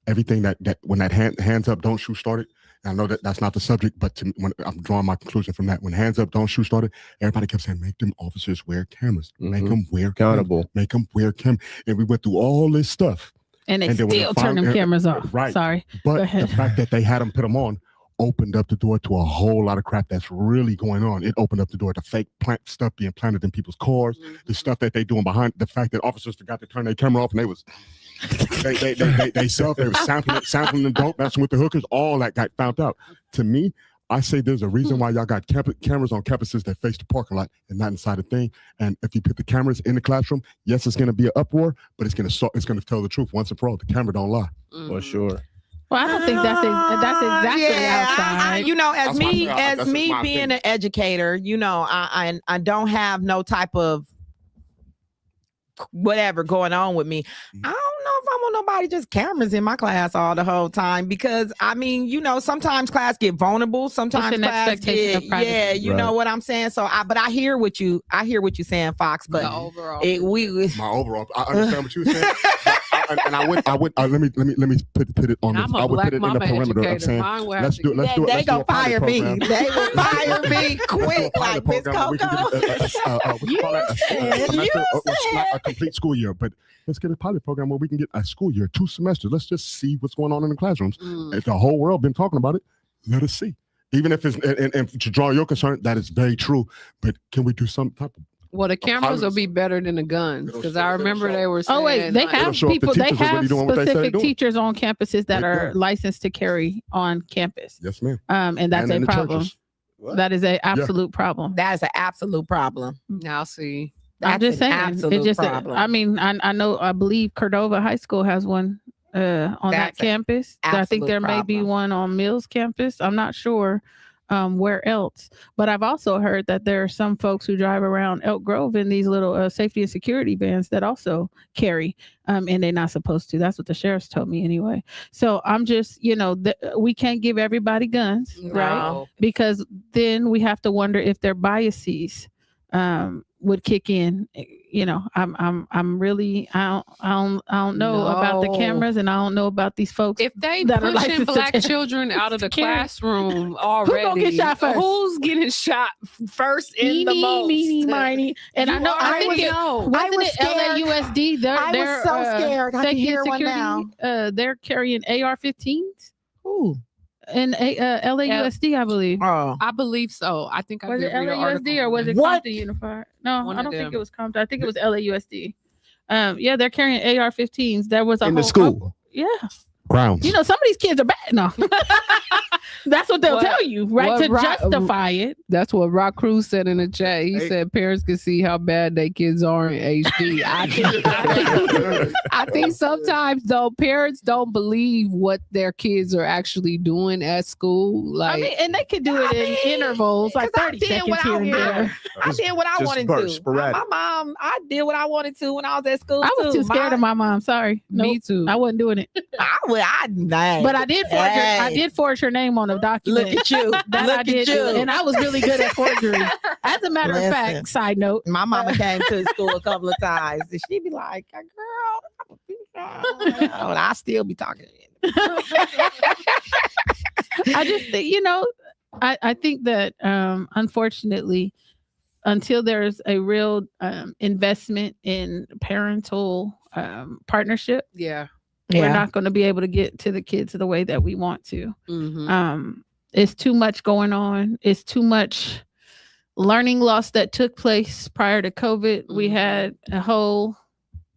Everything that when that hands up, don't shoot started. And I know that's not the subject, but when I'm drawing my conclusion from that, when hands up, don't shoot started, everybody kept saying, make them officers wear cameras, make them wear Accountable. cameras, make them wear cameras. And we went through all this stuff. And they And then when still the turn them final- cameras off. Right. Sorry. But Go ahead. the fact that they had them put them on opened up the door to a whole lot of crap that's really going on. It opened up the door to fake stuff being planted in people's cars, the stuff that they doing behind, the fact that officers forgot to turn their camera off and they was sampling the dope, messing with the hookers, all that got found out. To me, I say there's a reason why y'all got cameras on campuses that face the parking lot and not inside the thing. And if you put the cameras in the classroom, yes, it's going to be an uproar, but it's going to tell the truth once and for all. The camera don't lie. For sure. Well, I don't think that's exactly outside. That's As me my being opinion. an educator, I don't have no type of whatever going on with me. I don't know if I want nobody just cameras in my class all the whole time, because sometimes class get vulnerable. Sometimes an class expectation of privacy. you know what I'm saying. So I hear what you saying, Fox. But The overall. My overall, I understand what you're saying. And I would let me put it on. I'm I a would Black put it in the mama perimeter educator. of saying, Mine will have let's to do be- it. they gonna fire me. Program. They will fire me quick, like Miss program where we can Coco. get a complete school year, but let's get a pilot program where we can get a school year, 2 semesters. Let's just see what's going on in the classrooms. If the whole world been talking about it, let us see. Even if it's and to draw your concern, that is very true. But can we do some type of Well, the cameras will be better than the guns, because I remember they were saying. Oh wait, they like, have show if the people. They teachers are really have doing what they say they're specific doing. teachers on campuses that They are do. licensed to carry on campus. yes, ma'am? And that's And in a the problem. churches. That is a absolute problem. That is an absolute problem. Now see. I'm just an saying. absolute It's just. problem. I know. I believe Cordova High School has one on that That's an campus. I think absolute there may be problem. one on Mills campus. I'm not sure where else, but I've also heard that there are some folks who drive around Elk Grove in these little safety and security vans that also carry, and they're not supposed to. That's what the sheriff's told me anyway. So I'm just, we can't give everybody guns, right? No. Because then we have to wonder if their biases would kick in. I'm really I don't know about the No. cameras, and I don't know about these folks. If they that are pushing licensed to Black carry- children out of the carry. classroom already, gonna get shot first? Who's getting shot first in the Eeny, most? meeny, miny. And I You know I already think know. I wasn't was it scared. LAUSD? I was so scared. I can safety hear and one security, they're carrying AR-15s. Who? In LAUSD, I believe. Oh, I believe so. I think I Was did it read an LAUSD article or on was that. it What? Compton Unified? No, One I of don't think them. it was Compton. I think it was LAUSD. Yeah, they're carrying AR-15s. There was a In whole the school. yeah. Grounds. You know, some of these kids are bad. No. That's what they'll What- tell you, right? what To right- justify it. That's what Rock Cruz said in the chat. He Hey. said parents can see how bad their kids are in HD. I think sometimes though parents don't believe what their kids are actually doing at school. Like I mean, and they could do it in intervals, like 30 seconds here and there. I did what I Just wanted burst, to. sporadic. My mom, I did what I wanted to when I was at school. I was too scared of my mom. Sorry. me Nope, too. I wasn't doing it. But But I did forge I did forge her name on a document. Look at you. That Look I did, at you. and I was really good at forgery. As a matter Listen. of fact, side note, My mama came to the school a couple of times, and she'd be like, "Girl, I'm a piece of-" and I still be talking. I just think, I think that unfortunately, until there's a real investment in parental partnership, yeah. we're not going to be able to get to the kids the way that we want to. Mhm. It's too much going on. It's too much learning loss that took place prior to COVID. We Mhm. had a whole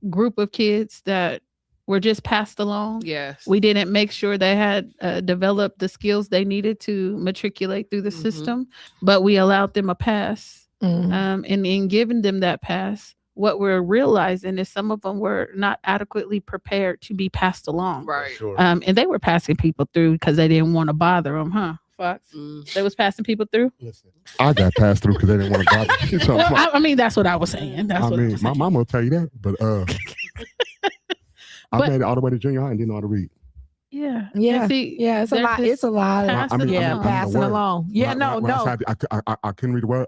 group of kids that were just passed along. Yes. We didn't make sure they had developed the skills they needed to matriculate through the Mhm. system, but we allowed them a pass. Mhm. And in giving them that pass, what we're realizing is some of them were not adequately prepared to be passed along. Right. Sure. And they were passing people through because they didn't want to bother them, huh, Fox? Mm. They was passing people through? Listen, I got passed through because they didn't want to bother me. So, Well, I mean, that's what I was saying. That's I what I mean, was my saying. mama will tell you that, but I But- made it all the way to junior high and didn't know how to read. Yeah. Yeah. And see, Yeah, it's a there's lot. this It's a lot. pass I mean, it Yeah, along. the passing word. along. Yeah, When I no. said I couldn't read the word.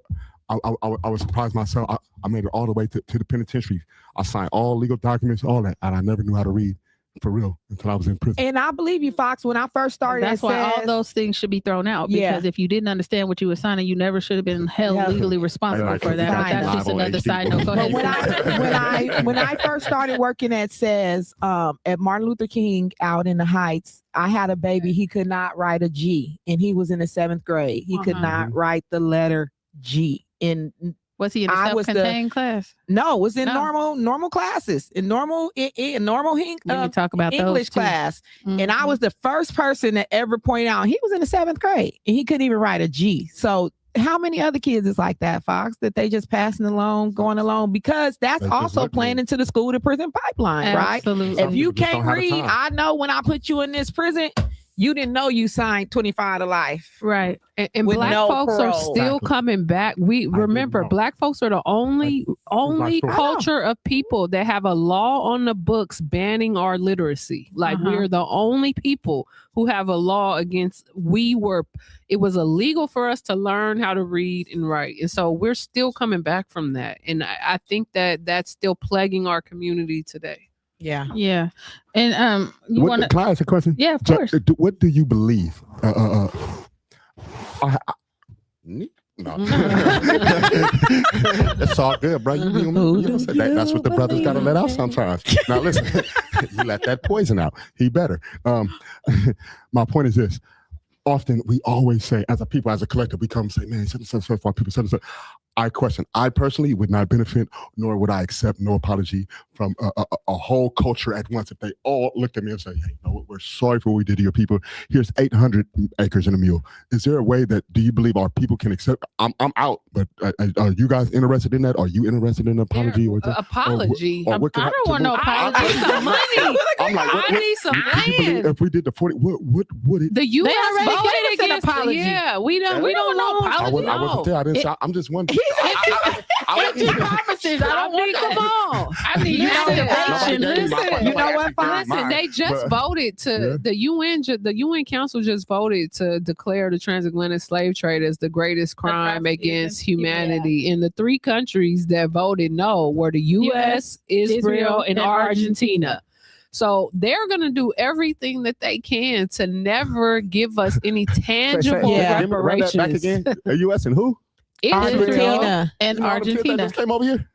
I was surprised myself. I made it all the way to the penitentiary. I signed all legal documents, all that, and I never knew how to read for real until I was in prison. And I believe you, Fox. When I first started, That's why all those things should be thrown out. Yeah. Because if you didn't understand what you were signing, you never should have been held Yeah. legally responsible Like, for that. But kind that's of. just another HD. side note. Go But ahead. when I first started working at SES at Martin Luther King out in the Heights, I had a baby. He could not write a G, and he was in the 7th grade. He could Uh-huh. not write the letter G. And Was he in a I was the- self-contained class? no, it was in No. normal classes, in normal We can talk about English those too. class. And I Mhm. was the first person to ever point out he was in the 7th grade and he couldn't even write a G. So how many other kids is like that, Fox, that they just passing along, going along? Because that's They just also looking. playing into the school to prison pipeline, right? Absolutely. If you Some people just can't don't have the read, time. I know when I put you in this prison, you didn't know you signed 25 to life. Right. And With black no folks are parole. still Exactly. coming back. We didn't remember know. black folks are the only story. culture of people that have a law on the books banning our literacy. Like Uh-huh. we're the only people who have a law against it was illegal for us to learn how to read and write. And so we're still coming back from that. And I think that that's still plaguing our community today. Yeah. Yeah. And you want to? Can I ask a question? Yeah, of So, course. what do you believe? No. It's all good, bro. You know, that's what the brothers got to let out sometimes. Now, listen, you let that poison out. He better. My point is this. Often we always say, as a people, as a collective, we come and say, man, such and such, such, people, such and such. I question. I personally would not benefit, nor would I accept no apology from a whole culture at once. If they all looked at me and say, hey, you know what, we're sorry for what we did to your people. Here's 800 acres and a mule. Is there a way that, do you believe our people can accept? I'm out, but are you guys interested in that? Are you interested in an apology? Or Apology. or what can I don't want no I need some money. I'm like, I need some do you believe land. if we did the 40, what would it? The U.S. already voted gave us an against apology. Yeah, we don't know. I wasn't there. I didn't. say, I'm just wondering. Empty promises. I don't want come that. on. I need Listen, You know what, Fox? Listen, they just voted to the UN Council just voted to declare the transatlantic slave trade as the greatest crime against humanity. And the 3 countries that voted no were the US, Israel, and Argentina. So they're going to do everything that they can to never give us any tangible reparations. Back again. The U.S. and who? Israel Argentina. And You know all the kids that Argentina. just came over here.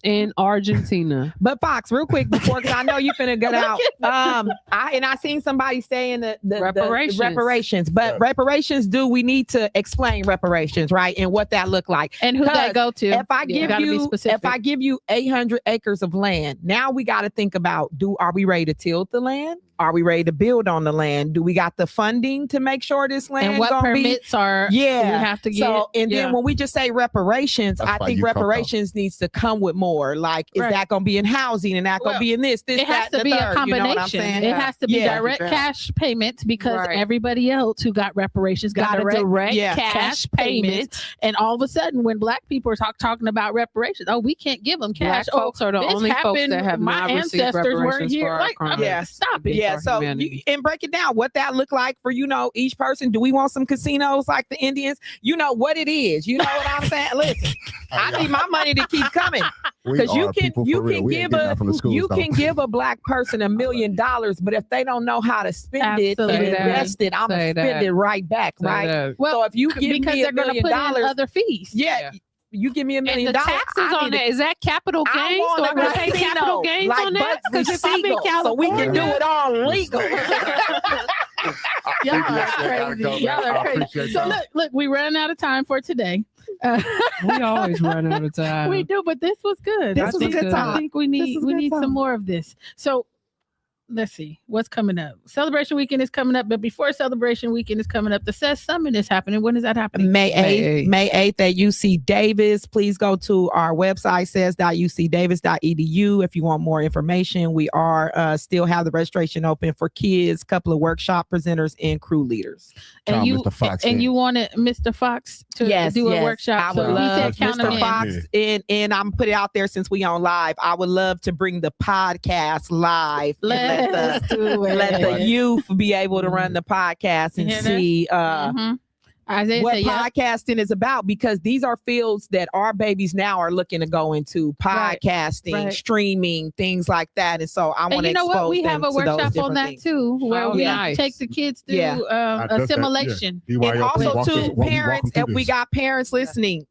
In Argentina. But Fox, real quick before, because I know you finna get out. I seen somebody saying the reparations, but reparations. We need to explain reparations, right, and what that look like, and who that go to. If I give you 800 acres of land, now we got to think about: are we ready to tilt the land? Are we ready to build on the land? Do we got the funding to make sure this land and what permits are? Yeah, we have to get. So, and then when we just say reparations, I think reparations needs to come with more. Like, is that going to be in housing and that going to be in this? It has to be a combination. You know what I'm saying? It has to be direct cash payments because everybody else who got reparations got a direct cash payments. And all of a sudden, when Black people are talking about reparations, we can't give them cash. Black folks are the only folks that have not received reparations for our crimes. Stop it. Yeah, so and break it down what that look like for each person. Do we want some casinos like the Indians? You know what it is. You know what I'm saying? Listen, I need my money to keep coming because you can give a Black person $1 million, but if they don't know how to spend it and invest it, I'm gonna spend it right back, right? Well, so if you give me $1 million, other fees, you give me $1 million. And the taxes on that, is that capital gains? Do I gotta pay capital gains on that? Because if I'm in California, so we can do it all legal. Y'all are crazy. So look, we ran out of time for today. We always run out of time. We do, but this was good. This was a good time. I think we need some more of this. So let's see what's coming up. Celebration Weekend is coming up, but before Celebration Weekend is coming up, the SES Summit is happening. When is that happening? May 8th at UC Davis. Please go to our website, ses.ucdavis.edu, if you want more information. We are still have the registration open for kids, couple of workshop presenters and crew leaders. And you wanted Mr. Fox to do a workshop. I would love Mr. Fox, and I'm put it out there since we on live. I would love to bring the podcast live. Let the youth be able to run the podcast and see what podcasting is about, because these are fields that our babies now are looking to go into: podcasting, streaming, things like that. And so I want to expose them. We have a workshop on that too, where we take the kids through assimilation. And also to parents, if we got parents listening,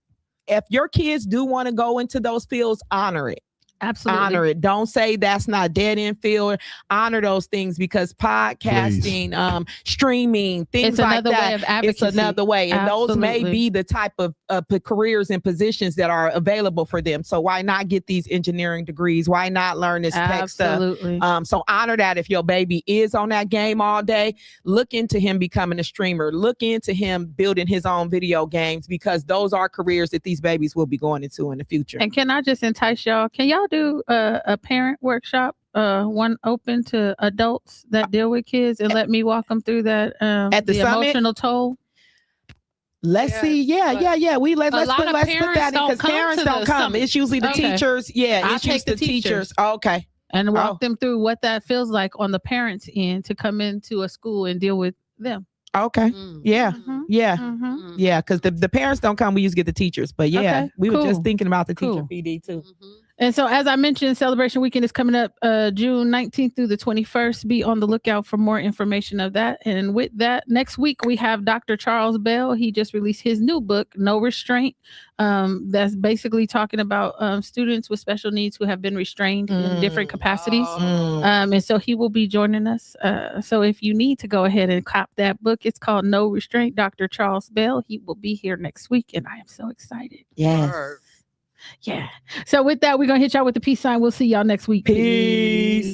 if your kids do want to go into those fields, honor it. Absolutely. Honor it. Don't say that's not dead end field. Honor those things, because podcasting, streaming, things like that. It's another way of advocacy. It's another way. And those may be the type of careers and positions that are available for them. So why not get these engineering degrees? Why not learn this tech stuff? So honor that. If your baby is on that game all day, look into him becoming a streamer. Look into him building his own video games, because those are careers that these babies will be going into in the future. And can I just entice y'all? Can y'all do a parent workshop, one open to adults that deal with kids, and let me walk them through that at the emotional toll? Let's see. Yeah. Let's put that in, because parents don't come. It's usually the teachers. Yeah, it's usually the teachers. Okay. And walk them through what that feels like on the parents' end to come into a school and deal with them. Okay. Yeah. Because the parents don't come. We usually get the teachers. But we were just thinking about the teacher PD too. And so, as I mentioned, Celebration Weekend is coming up June 19th through the 21st. Be on the lookout for more information of that. And with that, next week we have Dr. Charles Bell. He just released his new book, No Restraint. That's basically talking about students with special needs who have been restrained in different capacities. And so he will be joining us. So if you need to go ahead and cop that book, it's called No Restraint, Dr. Charles Bell. He will be here next week, and I am so excited. Yes. Yeah. So with that, we're going to hit y'all with the peace sign. We'll see y'all next week. Peace.